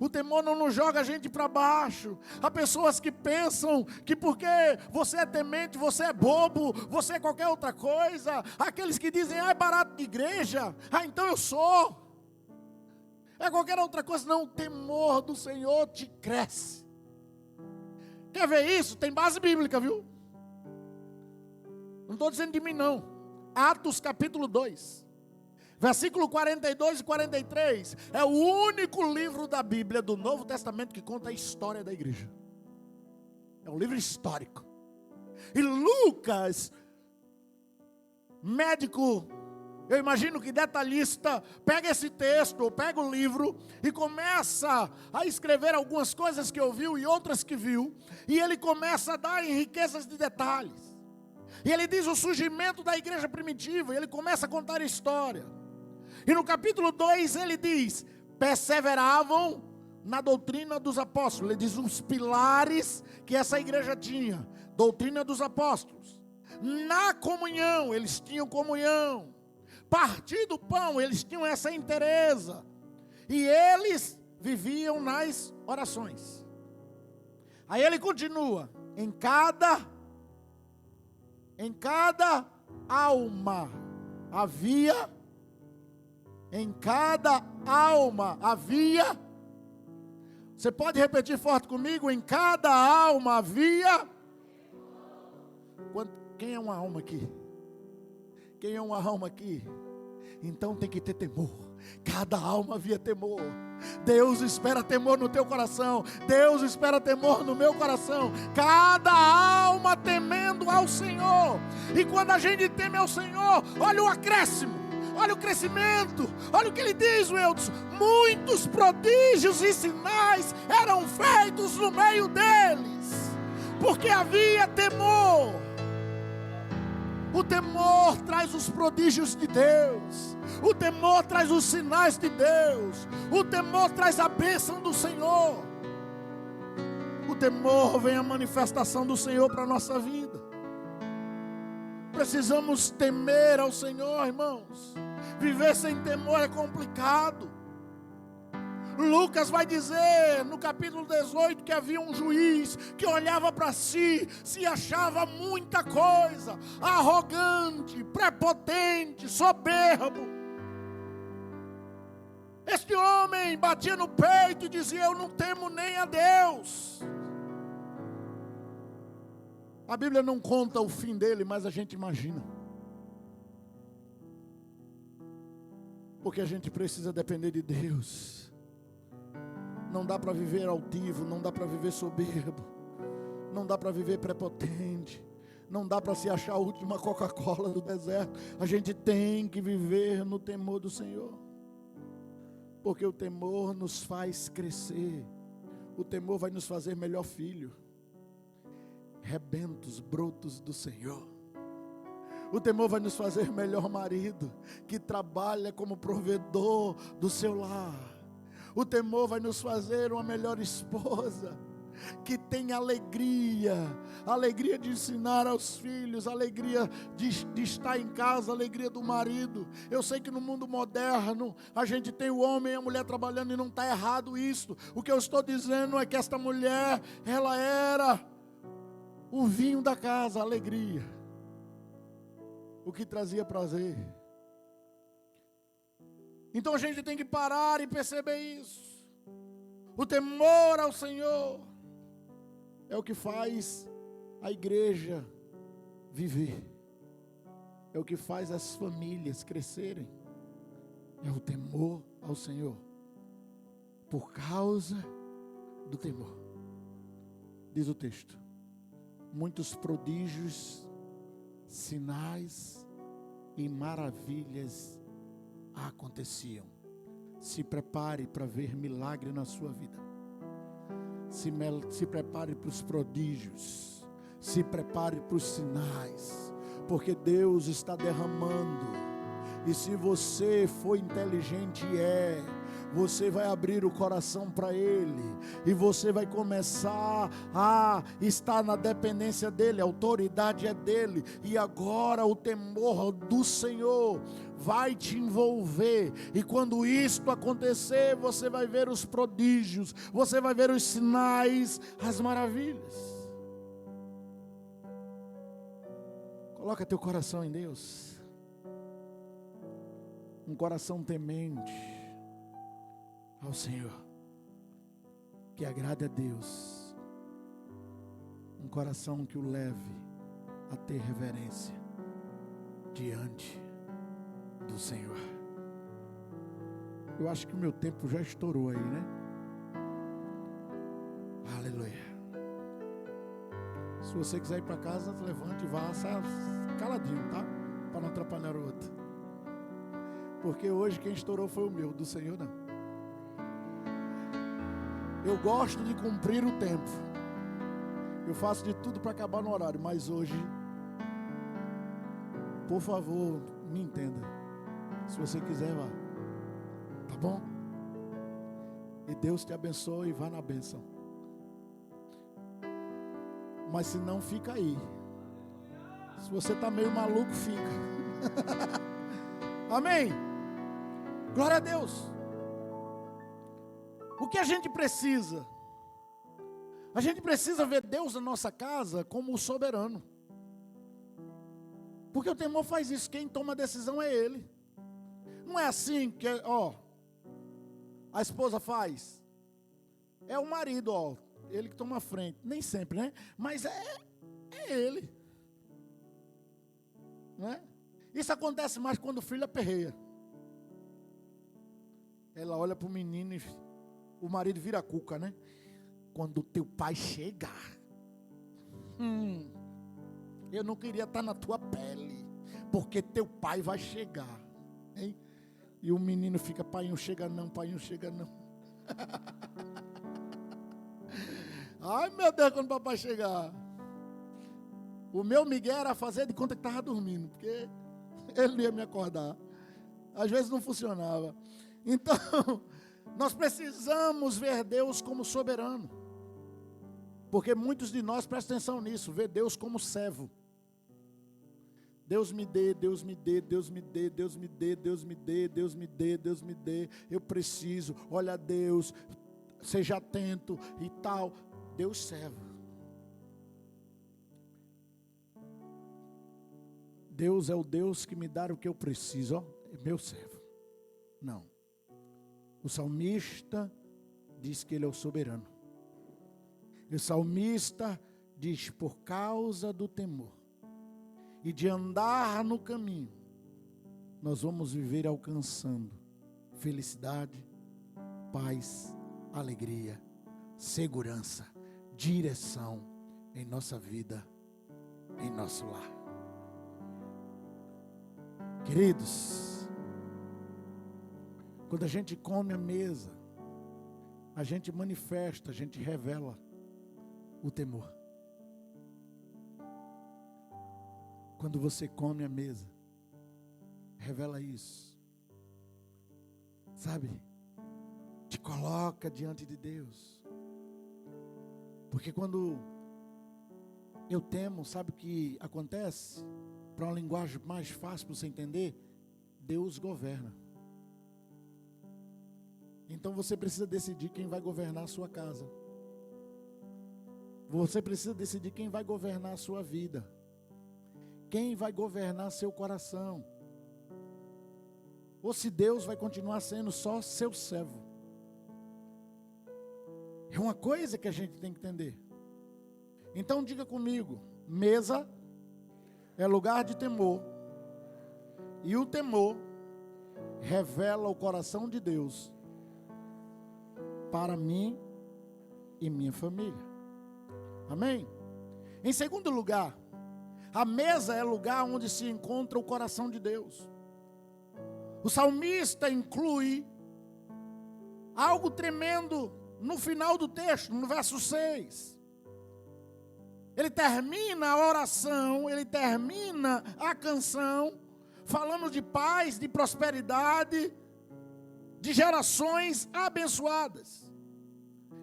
O temor não nos joga a gente para baixo. Há pessoas que pensam que porque você é temente, você é bobo, você é qualquer outra coisa. Há aqueles que dizem, é barato de igreja, então eu sou. É qualquer outra coisa. Não, o temor do Senhor te cresce. Quer ver isso? Tem base bíblica, viu? Não estou dizendo de mim não. Atos capítulo 2. Versículo 42 e 43, é o único livro da Bíblia do Novo Testamento que conta a história da igreja. É um livro histórico. E Lucas, médico, eu imagino que detalhista, pega esse texto, ou pega o livro e começa a escrever algumas coisas que ouviu e outras que viu, e ele começa a dar em riquezas de detalhes. E ele diz o surgimento da igreja primitiva, e ele começa a contar a história. E no capítulo 2 ele diz, perseveravam na doutrina dos apóstolos. Ele diz os pilares que essa igreja tinha. Doutrina dos apóstolos. Na comunhão, eles tinham comunhão. Partir do pão, eles tinham essa inteireza. E eles viviam nas orações. Aí ele continua, em cada alma havia. Em cada alma havia. Você pode repetir forte comigo? Em cada alma havia. Quem é uma alma aqui? Quem é uma alma aqui? Então tem que ter temor. Cada alma havia temor. Deus espera temor no teu coração. Deus espera temor no meu coração. Cada alma temendo ao Senhor. E quando a gente teme ao Senhor, olha o acréscimo, olha o crescimento. Olha o que ele diz, Wilson: muitos prodígios e sinais eram feitos no meio deles, porque havia temor. O temor traz os prodígios de Deus. O temor traz os sinais de Deus. O temor traz a bênção do Senhor. O temor vem a manifestação do Senhor para a nossa vida. Precisamos temer ao Senhor, irmãos. Viver sem temor é complicado. Lucas vai dizer no capítulo 18 que havia um juiz que olhava para si, se achava muita coisa, arrogante, prepotente, soberbo. Este homem batia no peito e dizia: eu não temo nem a Deus. A Bíblia não conta o fim dele, mas a gente imagina. Porque a gente precisa depender de Deus. Não dá para viver altivo, não dá para viver soberbo, não dá para viver prepotente, não dá para se achar a última Coca-Cola do deserto. A gente tem que viver no temor do Senhor, porque o temor nos faz crescer. O temor vai nos fazer melhor filho, rebentos, brotos do Senhor. O temor vai nos fazer melhor marido, que trabalha como provedor do seu lar. O temor vai nos fazer uma melhor esposa, que tem alegria de ensinar aos filhos, alegria de estar em casa, alegria do marido. Eu sei que no mundo moderno a gente tem o homem e a mulher trabalhando e não está errado isso. O que eu estou dizendo é que esta mulher, ela era o vinho da casa, a alegria, o que trazia prazer. Então a gente tem que parar e perceber isso. O temor ao Senhor é o que faz a igreja viver. É o que faz as famílias crescerem. É o temor ao Senhor. Por causa do temor. Diz o texto: muitos prodígios, sinais e maravilhas aconteciam. Se prepare para ver milagre na sua vida. Se prepare para os prodígios. Se prepare para os sinais, porque Deus está derramando. E se você for inteligente, você vai abrir o coração para Ele, e você vai começar a estar na dependência dEle. A autoridade é dEle, e agora o temor do Senhor vai te envolver, e quando isto acontecer, você vai ver os prodígios, você vai ver os sinais, as maravilhas. Coloca teu coração em Deus, um coração temente ao Senhor, que agrade a Deus, um coração que o leve a ter reverência diante do Senhor. Eu acho que o meu tempo já estourou aí, né? Aleluia. Se você quiser ir para casa, levante e vá, saia caladinho, tá? Para não atrapalhar o outro. Porque hoje quem estourou foi o meu, do Senhor não. Eu gosto de cumprir o tempo. Eu faço de tudo para acabar no horário, mas hoje, por favor, me entenda. Se você quiser, vá. Tá bom? E Deus te abençoe e vá na bênção. Mas se não, fica aí. Se você está meio maluco, fica. Amém? Glória a Deus. O que a gente precisa? A gente precisa ver Deus na nossa casa como o soberano. Porque o temor faz isso. Quem toma a decisão é Ele. Não é assim que, a esposa faz. É o marido, ele que toma a frente. Nem sempre, né? Mas é Ele. Né? Isso acontece mais quando o filho aperreia. Ela olha para o menino e o marido vira cuca, né? Quando o teu pai chegar, eu não queria estar na tua pele, porque teu pai vai chegar, hein? E o menino fica, pai, não chega não, pai, não chega não. Ai, meu Deus, quando o papai chegar. O meu Miguel era fazer de conta que estava dormindo, porque ele não ia me acordar. Às vezes não funcionava. Então, nós precisamos ver Deus como soberano. Porque muitos de nós, prestem atenção nisso, vê Deus como servo. Deus me dê, Deus me dê, Deus me dê, Deus me dê, Deus me dê, Deus me dê, Deus me dê. Eu preciso, olha Deus, seja atento e tal. Deus servo. Deus é o Deus que me dá o que eu preciso, ó, é meu servo. Não. O salmista diz que ele é o soberano. E o salmista diz, por causa do temor e de andar no caminho, nós vamos viver alcançando felicidade, paz, alegria, segurança, direção em nossa vida, em nosso lar. Queridos, quando a gente come à mesa, a gente manifesta, a gente revela o temor. Quando você come à mesa, revela isso. Sabe? Te coloca diante de Deus. Porque quando eu temo, sabe o que acontece? Para uma linguagem mais fácil para você entender, Deus governa. Então você precisa decidir quem vai governar a sua casa. Você precisa decidir quem vai governar a sua vida. Quem vai governar seu coração. Ou se Deus vai continuar sendo só seu servo. É uma coisa que a gente tem que entender. Então diga comigo, mesa é lugar de temor. E o temor revela o coração de Deus para mim e minha família. Amém? Em segundo lugar, a mesa é lugar onde se encontra o coração de Deus. O salmista inclui algo tremendo no final do texto, no verso 6. Ele termina a oração, ele termina a canção, falando de paz, de prosperidade, de gerações abençoadas.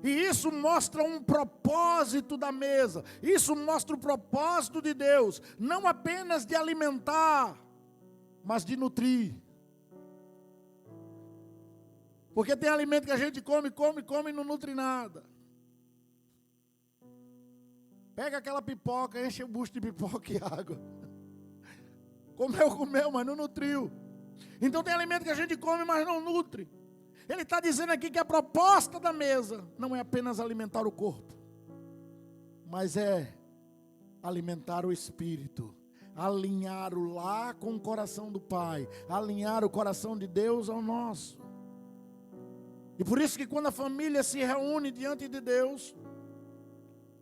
E isso mostra um propósito da mesa. Isso mostra o propósito de Deus. Não apenas de alimentar, mas de nutrir. Porque tem alimento que a gente come e não nutre nada. Pega aquela pipoca, enche o bucho de pipoca e água. Comeu, mas não nutriu. Então tem alimento que a gente come, mas não nutre. Ele está dizendo aqui que a proposta da mesa não é apenas alimentar o corpo, mas é alimentar o espírito, alinhar o lar com o coração do Pai, alinhar o coração de Deus ao nosso. E por isso que quando a família se reúne diante de Deus,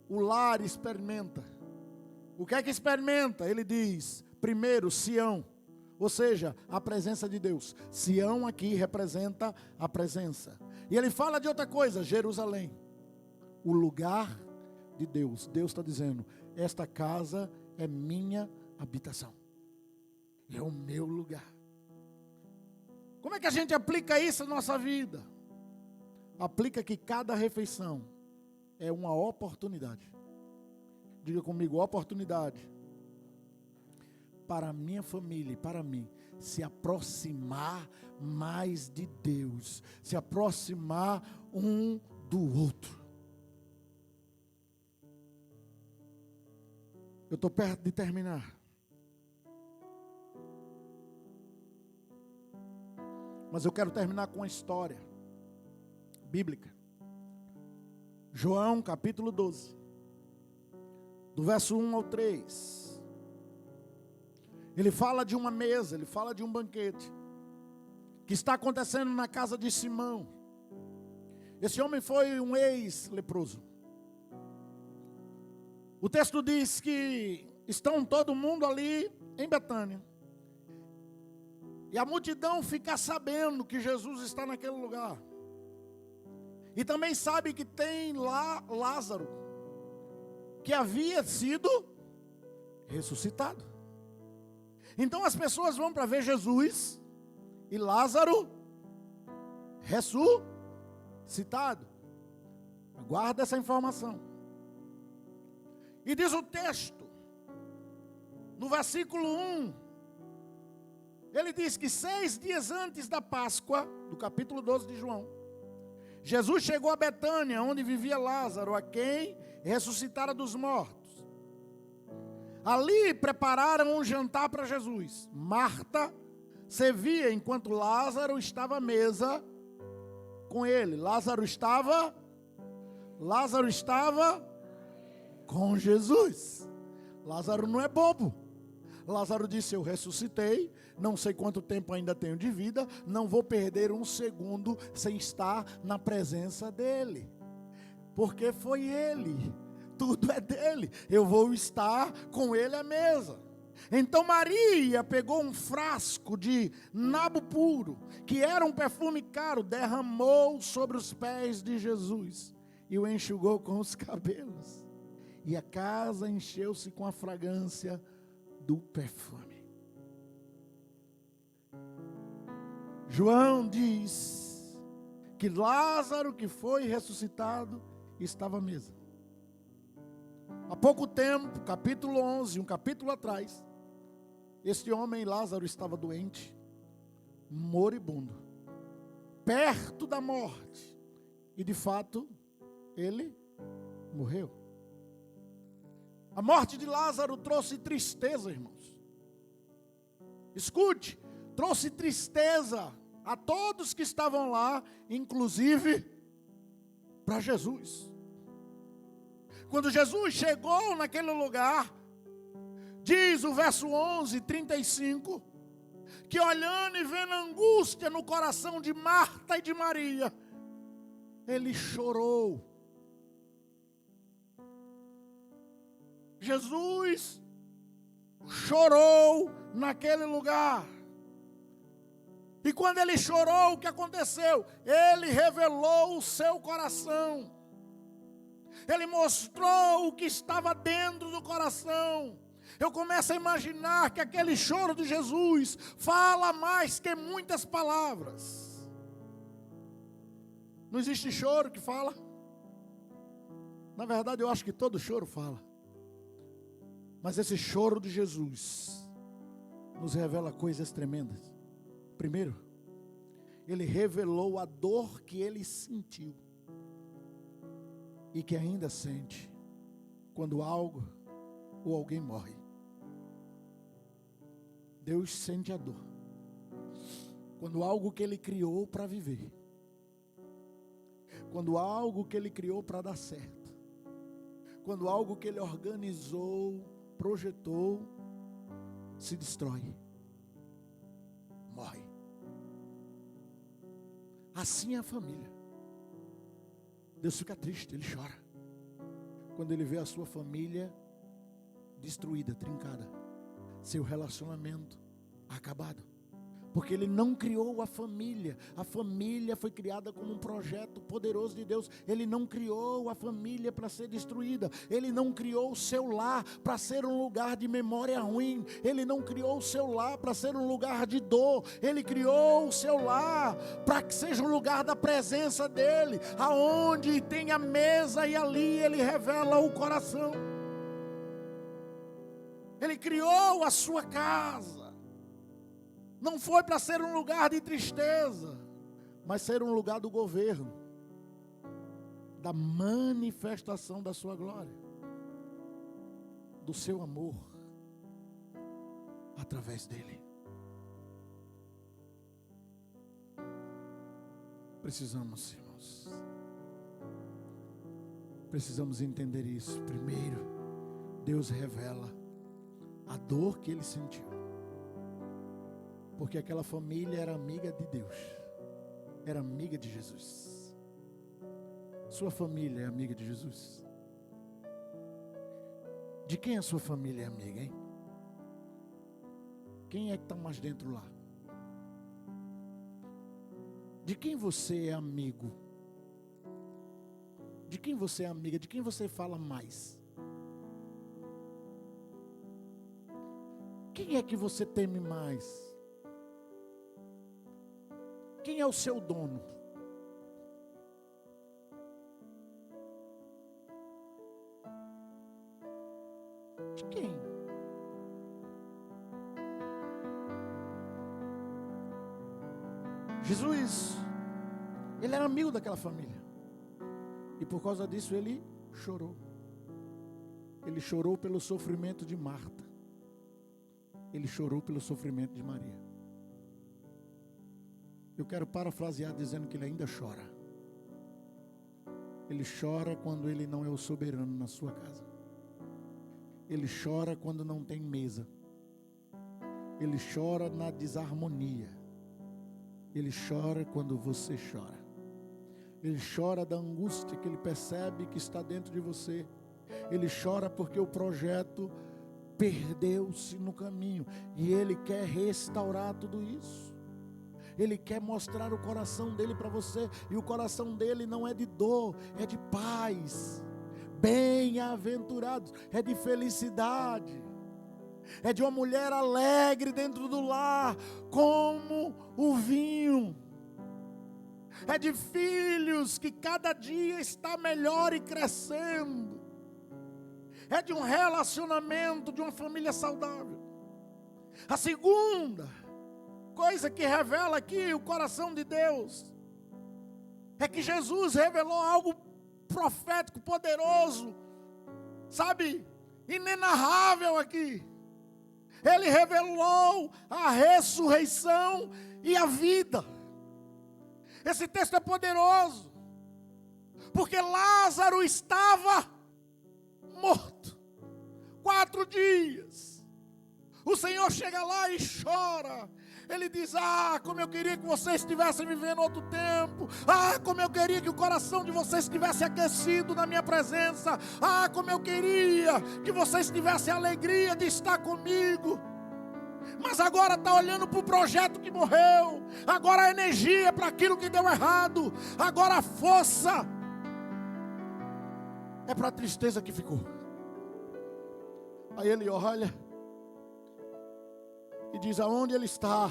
o lar experimenta. O que é que experimenta? Ele diz, primeiro, Sião. Ou seja, a presença de Deus. Sião aqui representa a presença. E ele fala de outra coisa, Jerusalém. O lugar de Deus. Deus está dizendo, esta casa é minha habitação. É o meu lugar. Como é que a gente aplica isso na nossa vida? Aplica que cada refeição é uma oportunidade. Diga comigo, oportunidade. Para a minha família e para mim, se aproximar mais de Deus, se aproximar um do outro. Eu estou perto de terminar. Mas eu quero terminar com uma história bíblica. João capítulo 12, do verso 1 ao 3. Ele fala de uma mesa, ele fala de um banquete que está acontecendo na casa de Simão. Esse homem foi um ex-leproso. O texto diz que estão todo mundo ali em Betânia. E a multidão fica sabendo que Jesus está naquele lugar. E também sabe que tem lá Lázaro, que havia sido ressuscitado. Então as pessoas vão para ver Jesus e Lázaro ressuscitado. Guarda essa informação. E diz o texto, no versículo 1, ele diz que 6 dias antes da Páscoa, do capítulo 12 de João, Jesus chegou a Betânia, onde vivia Lázaro, a quem ressuscitara dos mortos. Ali prepararam um jantar para Jesus. Marta servia enquanto Lázaro estava à mesa com ele. Lázaro estava com Jesus. Lázaro não é bobo. Lázaro disse: eu ressuscitei, não sei quanto tempo ainda tenho de vida, não vou perder um segundo sem estar na presença dele, porque foi ele, tudo é dele, eu vou estar com ele à mesa. Então Maria pegou um frasco de nabo puro, que era um perfume caro, derramou sobre os pés de Jesus e o enxugou com os cabelos, e a casa encheu-se com a fragrância do perfume. João diz que Lázaro, que foi ressuscitado, estava à mesa. Há pouco tempo, capítulo 11, um capítulo atrás, este homem Lázaro estava doente, moribundo, perto da morte, e de fato ele morreu. A morte de Lázaro trouxe tristeza, irmãos. Escute, trouxe tristeza a todos que estavam lá, inclusive para Jesus. Quando Jesus chegou naquele lugar, diz o verso 11, 35, que olhando e vendo a angústia no coração de Marta e de Maria, ele chorou. Jesus chorou naquele lugar. E quando ele chorou, o que aconteceu? Ele revelou o seu coração. Ele mostrou o que estava dentro do coração. Eu começo a imaginar que aquele choro de Jesus fala mais que muitas palavras. Não existe choro que fala? Na verdade, eu acho que todo choro fala. Mas esse choro de Jesus nos revela coisas tremendas. Primeiro, ele revelou a dor que ele sentiu e que ainda sente quando algo ou alguém morre. Deus sente a dor quando algo que ele criou para viver, quando algo que ele criou para dar certo, quando algo que ele organizou, projetou, se destrói, morre. Assim é a família. Deus fica triste, ele chora quando ele vê a sua família destruída, trincada, seu relacionamento acabado, porque ele não criou a família foi criada como um projeto poderoso de Deus. Ele não criou a família para ser destruída, ele não criou o seu lar para ser um lugar de memória ruim, ele não criou o seu lar para ser um lugar de dor, ele criou o seu lar para que seja um lugar da presença dele, aonde tem a mesa e ali ele revela o coração. Ele criou a sua casa. Não foi para ser um lugar de tristeza, mas ser um lugar do governo, da manifestação da sua glória, do seu amor, através dele. Precisamos, irmãos, precisamos entender isso. Primeiro, Deus revela a dor que ele sentiu. Porque aquela família era amiga de Deus, era amiga de Jesus. Sua família é amiga de Jesus? De quem a sua família é amiga, hein? Quem é que está mais dentro lá? De quem você é amigo? De quem você é amiga? De quem você fala mais? Quem é que você teme mais? Quem é o seu dono? De quem? Jesus, ele era amigo daquela família. E por causa disso ele chorou. Ele chorou pelo sofrimento de Marta. Ele chorou pelo sofrimento de Maria. Eu quero parafrasear dizendo que ele ainda chora. Ele chora quando ele não é o soberano na sua casa. Ele chora quando não tem mesa. Ele chora na desarmonia. Ele chora quando você chora. Ele chora da angústia que ele percebe que está dentro de você. Ele chora porque o projeto perdeu-se no caminho. E ele quer restaurar tudo isso. Ele quer mostrar o coração dele para você. E o coração dele não é de dor, é de paz. Bem-aventurados, é de felicidade. É de uma mulher alegre dentro do lar, como o vinho. É de filhos que cada dia está melhor e crescendo. É de um relacionamento, de uma família saudável. A segunda coisa que revela aqui o coração de Deus é que Jesus revelou algo profético, poderoso, sabe, inenarrável aqui. Ele revelou a ressurreição e a vida. Esse texto é poderoso, porque Lázaro estava morto 4 dias. O Senhor chega lá e chora. Ele diz: ah, como eu queria que vocês estivessem vivendo outro tempo. Ah, como eu queria que o coração de vocês estivesse aquecido na minha presença. Ah, como eu queria que vocês tivessem a alegria de estar comigo. Mas agora está olhando para o projeto que morreu. Agora a energia para aquilo que deu errado. Agora a força é para a tristeza que ficou. Aí ele olha e diz: aonde ele está?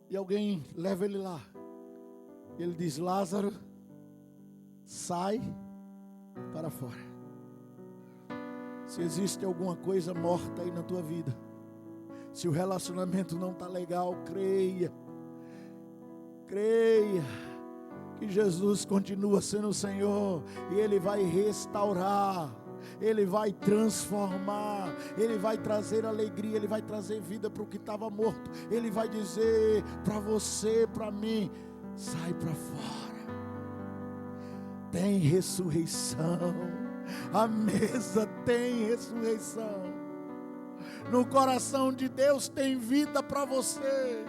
E alguém leva ele lá. Ele diz: Lázaro, sai para fora. Se existe alguma coisa morta aí na tua vida, se o relacionamento não está legal, creia que Jesus continua sendo o Senhor, e Ele vai restaurar, Ele vai transformar, Ele vai trazer alegria, Ele vai trazer vida para o que estava morto. Ele vai dizer para você, para mim: sai para fora, tem ressurreição, a mesa tem ressurreição, no coração de Deus tem vida para você,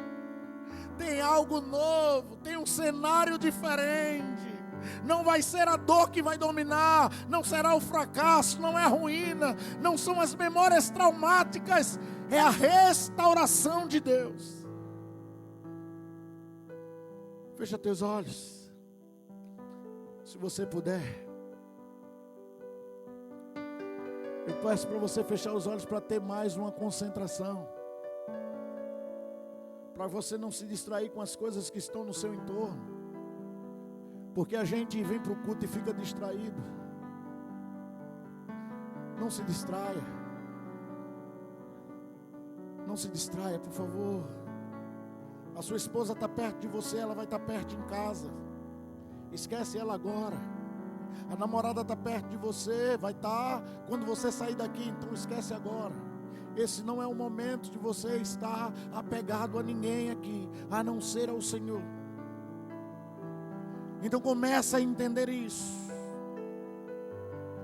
tem algo novo, tem um cenário diferente. Não vai ser a dor que vai dominar, não será o fracasso, não é a ruína, não são as memórias traumáticas, é a restauração de Deus. Fecha teus olhos, se você puder. Eu peço para você fechar os olhos para ter mais uma concentração, para você não se distrair com as coisas que estão no seu entorno. Porque a gente vem para o culto e fica distraído. Não se distraia. Não se distraia, por favor. A sua esposa está perto de você, ela vai estar perto em casa. Esquece ela agora. A namorada está perto de você, vai estar quando você sair daqui, então esquece agora. Esse não é o momento de você estar apegado a ninguém aqui, a não ser ao Senhor. Então começa a entender isso.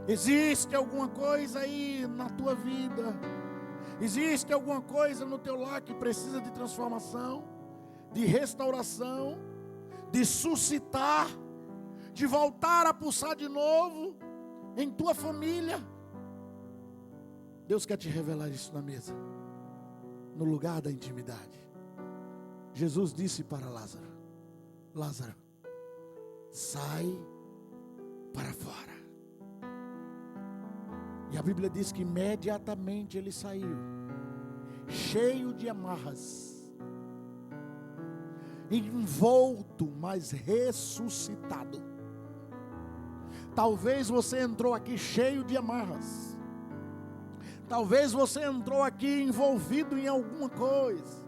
Existe alguma coisa aí na tua vida Existe alguma coisa no teu lar que precisa de transformação, de restauração, de suscitar, de voltar a pulsar de novo em tua família? Deus quer te revelar isso na mesa, no lugar da intimidade. Jesus disse para Lázaro: Lázaro, sai para fora. E a Bíblia diz que imediatamente ele saiu, cheio de amarras, envolto, mas ressuscitado. Talvez você entrou aqui cheio de amarras. Talvez você entrou aqui envolvido em alguma coisa.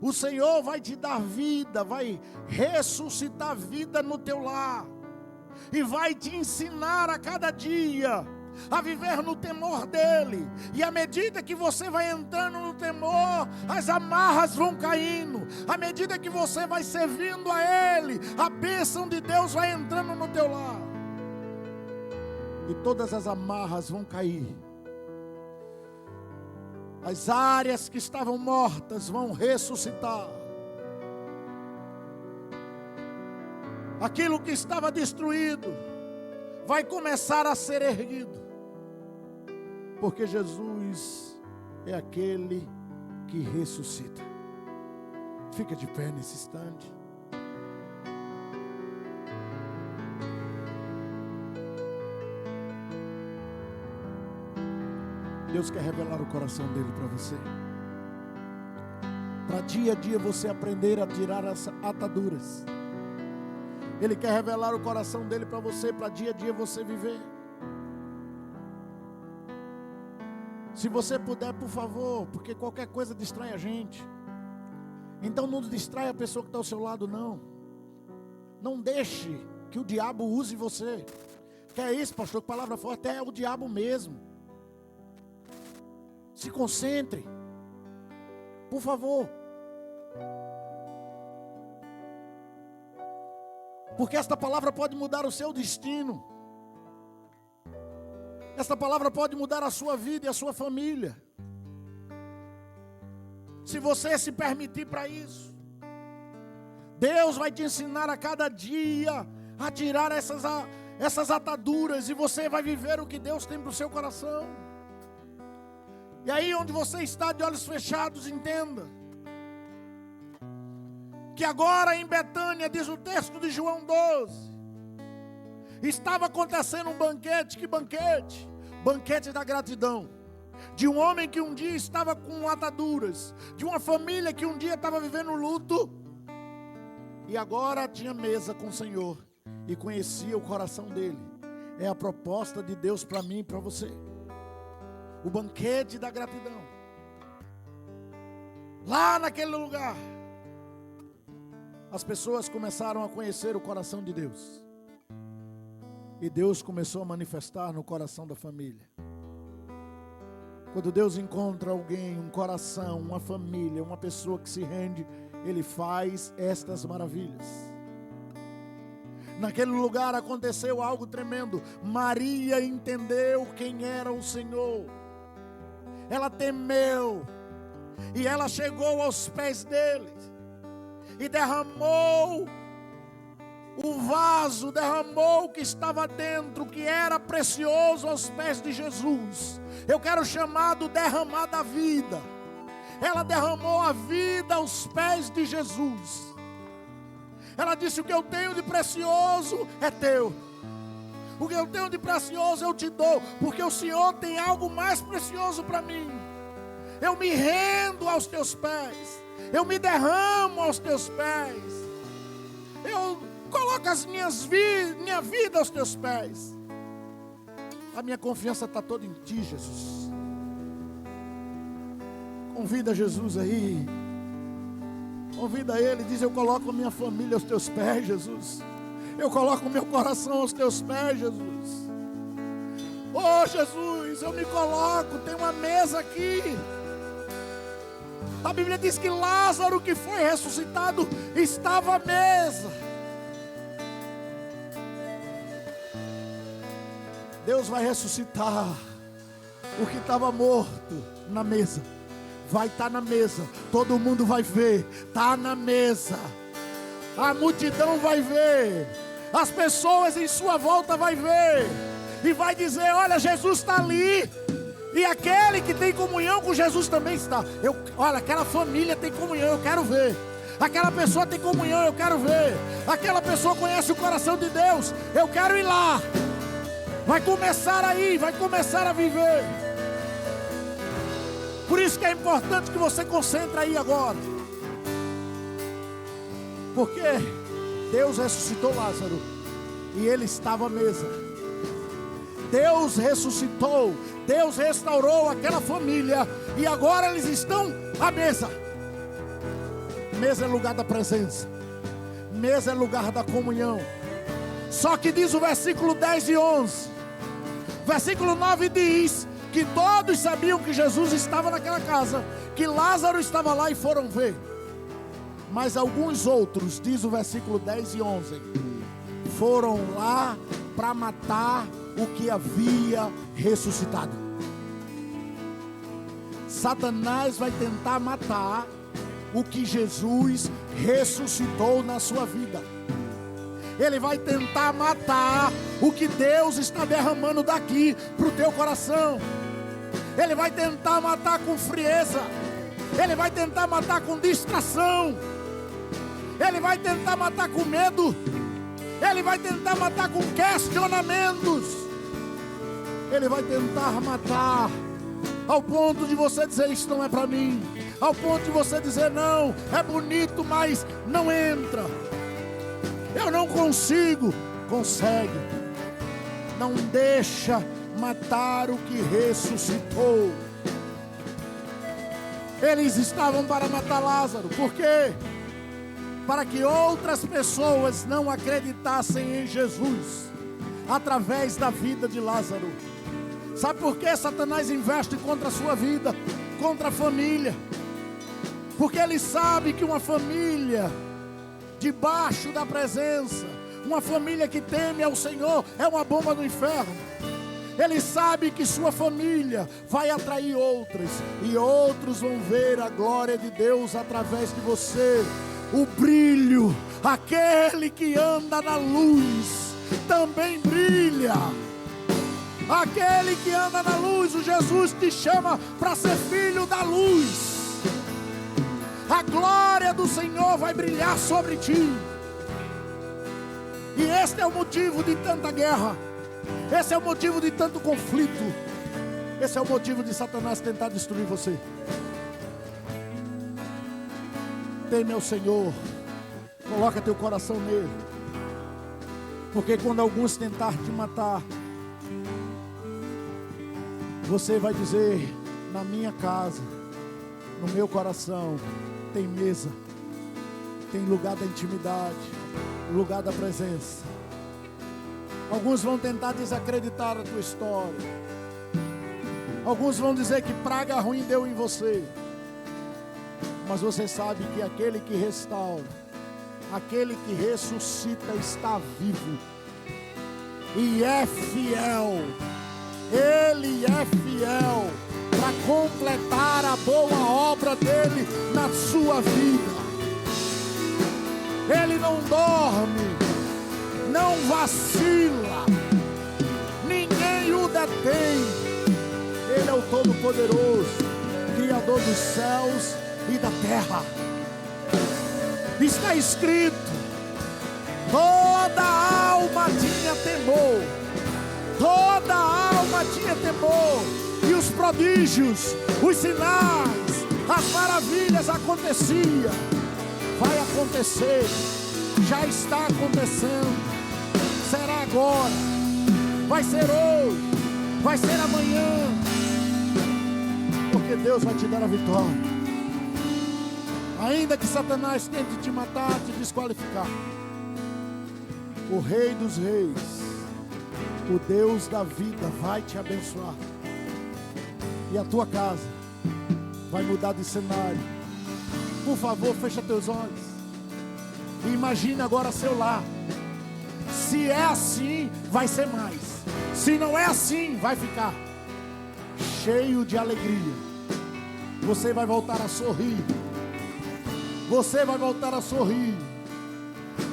O Senhor vai te dar vida, vai ressuscitar vida no teu lar, e vai te ensinar a cada dia a viver no temor dEle. E à medida que você vai entrando no temor, as amarras vão caindo. À medida que você vai servindo a Ele, a bênção de Deus vai entrando no teu lar, e todas as amarras vão cair. As áreas que estavam mortas vão ressuscitar. Aquilo que estava destruído vai começar a ser erguido. Porque Jesus é aquele que ressuscita. Fica de pé nesse instante. Deus quer revelar o coração dele para você. Para dia a dia você aprender a tirar as ataduras. Ele quer revelar o coração dele para você, para dia a dia você viver. Se você puder, por favor, porque qualquer coisa distrai a gente. Então não distrai a pessoa que está ao seu lado, não. Não deixe que o diabo use você. Que é isso, pastor? Que palavra forte, é o diabo mesmo. Se concentre, por favor. Porque esta palavra pode mudar o seu destino. Esta palavra pode mudar a sua vida e a sua família. Se você se permitir para isso. Deus vai te ensinar a cada dia a tirar essas ataduras, e você vai viver o que Deus tem para o seu coração. E aí onde você está de olhos fechados, entenda que agora em Betânia, diz o texto de João 12, estava acontecendo um banquete. Que banquete? Banquete da gratidão. De um homem que um dia estava com ataduras, de uma família que um dia estava vivendo luto, e agora tinha mesa com o Senhor, e conhecia o coração dele. É a proposta de Deus para mim e para você. O banquete da gratidão. Lá naquele lugar, as pessoas começaram a conhecer o coração de Deus. E Deus começou a manifestar no coração da família. Quando Deus encontra alguém, um coração, uma família, uma pessoa que se rende, Ele faz estas maravilhas. Naquele lugar aconteceu algo tremendo. Maria entendeu quem era o Senhor. Ela temeu, e ela chegou aos pés dele, e derramou o vaso, derramou o que estava dentro, que era precioso, aos pés de Jesus. Eu quero chamar do derramar da vida. Ela derramou a vida aos pés de Jesus. Ela disse: o que eu tenho de precioso é teu. O que eu tenho de precioso eu te dou, porque o Senhor tem algo mais precioso para mim. Eu me rendo aos teus pés, eu me derramo aos teus pés, eu coloco minha vida aos teus pés. A minha confiança está toda em ti, Jesus. Convida Jesus aí, convida Ele, diz: eu coloco a minha família aos teus pés, Jesus. Eu coloco o meu coração aos teus pés, Jesus. Oh, Jesus, eu me coloco, tem uma mesa aqui. A Bíblia diz que Lázaro, que foi ressuscitado, estava à mesa. Deus vai ressuscitar. o que estava morto na mesa vai estar na mesa. Todo mundo vai ver, está na mesa. A multidão vai ver, as pessoas em sua volta vai ver e vai dizer: olha, Jesus está ali. E aquele que tem comunhão com Jesus também está. Olha, aquela família tem comunhão, eu quero ver. Aquela pessoa tem comunhão, eu quero ver. Aquela pessoa conhece o coração de Deus, eu quero ir lá. Vai começar aí, vai começar a viver. Por isso que é importante que você concentre aí agora. Porque Deus ressuscitou Lázaro e ele estava à mesa. Deus ressuscitou, Deus restaurou aquela família e agora eles estão à mesa. Mesa é lugar da presença, mesa é lugar da comunhão. Só que diz o versículo 10 e 11, versículo 9 diz que todos sabiam que Jesus estava naquela casa, que Lázaro estava lá e foram ver. Mas alguns outros, diz o versículo 10 e 11, foram lá para matar o que havia ressuscitado. Satanás vai tentar matar o que Jesus ressuscitou na sua vida. Ele vai tentar matar o que Deus está derramando daqui para o teu coração. Ele vai tentar matar com frieza. Ele vai tentar matar com distração. Ele vai tentar matar com medo. Ele vai tentar matar com questionamentos. Ele vai tentar matar ao ponto de você dizer: isso não é para mim. Ao ponto de você dizer: não, é bonito, mas não entra. Eu não consigo. Consegue. Não deixa matar o que ressuscitou. Eles estavam para matar Lázaro. Por quê? Para que outras pessoas não acreditassem em Jesus através da vida de Lázaro. Sabe por que Satanás investe contra a sua vida, contra a família? Porque ele sabe que uma família debaixo da presença, uma família que teme ao Senhor, é uma bomba do inferno. Ele sabe que sua família vai atrair outras, e outros vão ver a glória de Deus através de você. O brilho, aquele que anda na luz, também brilha. Aquele que anda na luz, o Jesus te chama para ser filho da luz. A glória do Senhor vai brilhar sobre ti. E este é o motivo de tanta guerra. Esse é o motivo de tanto conflito. Esse é o motivo de Satanás tentar destruir você. Teme ao Senhor. Coloca teu coração nele. Porque quando alguns tentar te matar, você vai dizer: na minha casa, no meu coração, tem mesa, tem lugar da intimidade, lugar da presença. Alguns vão tentar desacreditar a tua história. Alguns vão dizer que praga ruim deu em você. Mas você sabe que aquele que restaura, aquele que ressuscita está vivo e é fiel. Ele é fiel para completar a boa obra dele na sua vida. Ele não dorme, não vacila, ninguém o detém. Ele é o Todo-Poderoso, Criador dos céus e da terra. Está escrito: toda alma tinha temor, toda alma tinha temor, e os prodígios, os sinais, as maravilhas aconteciam. Vai acontecer, já está acontecendo, será agora, vai ser hoje, vai ser amanhã, porque Deus vai te dar a vitória. Ainda que Satanás tente te matar, te desqualificar, o Rei dos Reis, o Deus da vida vai te abençoar. E a tua casa vai mudar de cenário. Por favor, fecha teus olhos e imagine agora seu lar. Se é assim, vai ser mais. Se não é assim, vai ficar cheio de alegria. Você vai voltar a sorrir. Você vai voltar a sorrir.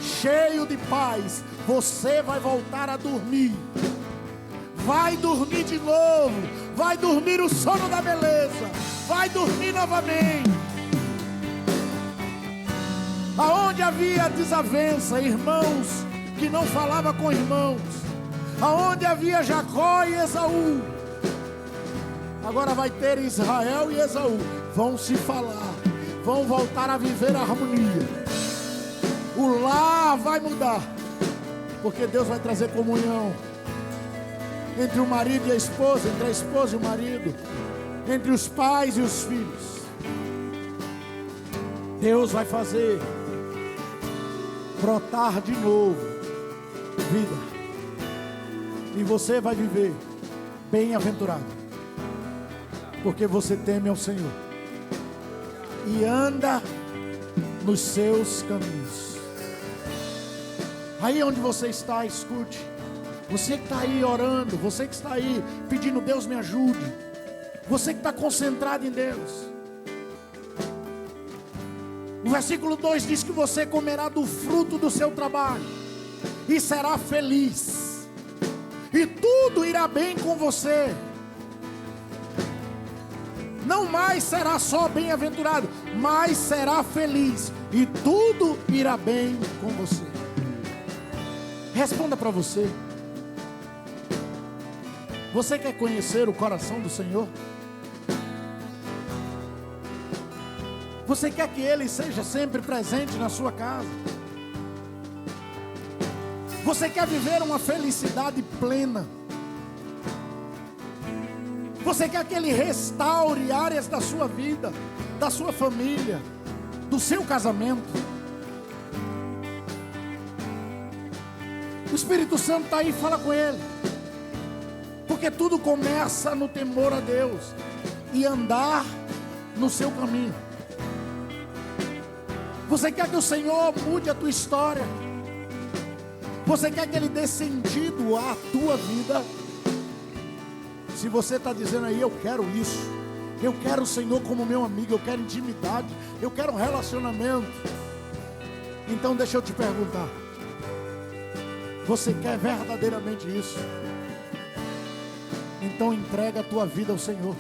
Cheio de paz. Você vai voltar a dormir. Vai dormir de novo. Vai dormir o sono da beleza. Vai dormir novamente. Aonde havia desavença, irmãos que não falavam com irmãos, aonde havia Jacó e Esaú, agora vai ter Israel e Esaú. Vão se falar, vão voltar a viver a harmonia. O lar vai mudar, porque Deus vai trazer comunhão entre o marido e a esposa, entre a esposa e o marido, entre os pais e os filhos. Deus vai fazer brotar de novo vida, e você vai viver bem-aventurado, porque você teme ao Senhor e anda nos seus caminhos. Aí onde você está, escute. Você que está aí orando, você que está aí pedindo: Deus me ajude. Você que está concentrado em Deus. O versículo 2 diz que você comerá do fruto do seu trabalho e será feliz, e tudo irá bem com você. Não mais será só bem-aventurado, mas será feliz, e tudo irá bem com você. Responda para você. Você quer conhecer o coração do Senhor? Você quer que Ele seja sempre presente na sua casa? Você quer viver uma felicidade plena? Você quer que Ele restaure áreas da sua vida, da sua família, do seu casamento? O Espírito Santo está aí, fala com Ele. Porque tudo começa no temor a Deus e andar no seu caminho. Você quer que o Senhor mude a tua história? Você quer que Ele dê sentido à tua vida? Se você está dizendo aí: eu quero isso, eu quero o Senhor como meu amigo, eu quero intimidade, eu quero um relacionamento, então deixa eu te perguntar: você quer verdadeiramente isso? Então entrega a tua vida ao Senhor.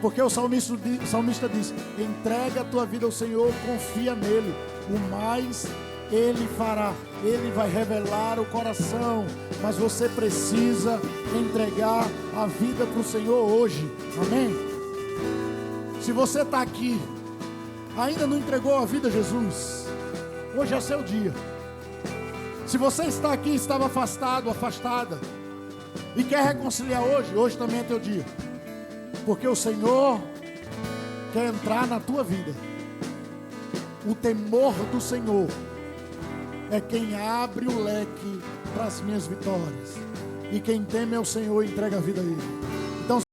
Porque o salmista diz: entrega a tua vida ao Senhor, confia nele, o mais Ele fará. Ele vai revelar o coração, mas você precisa entregar a vida para o Senhor hoje, amém? Se você está aqui, ainda não entregou a vida a Jesus, hoje é seu dia. Se você está aqui, estava afastado, afastada, e quer reconciliar hoje, hoje também é teu dia. Porque o Senhor quer entrar na tua vida. O temor do Senhor é quem abre o leque para as minhas vitórias. E quem teme ao Senhor entrega a vida a Ele.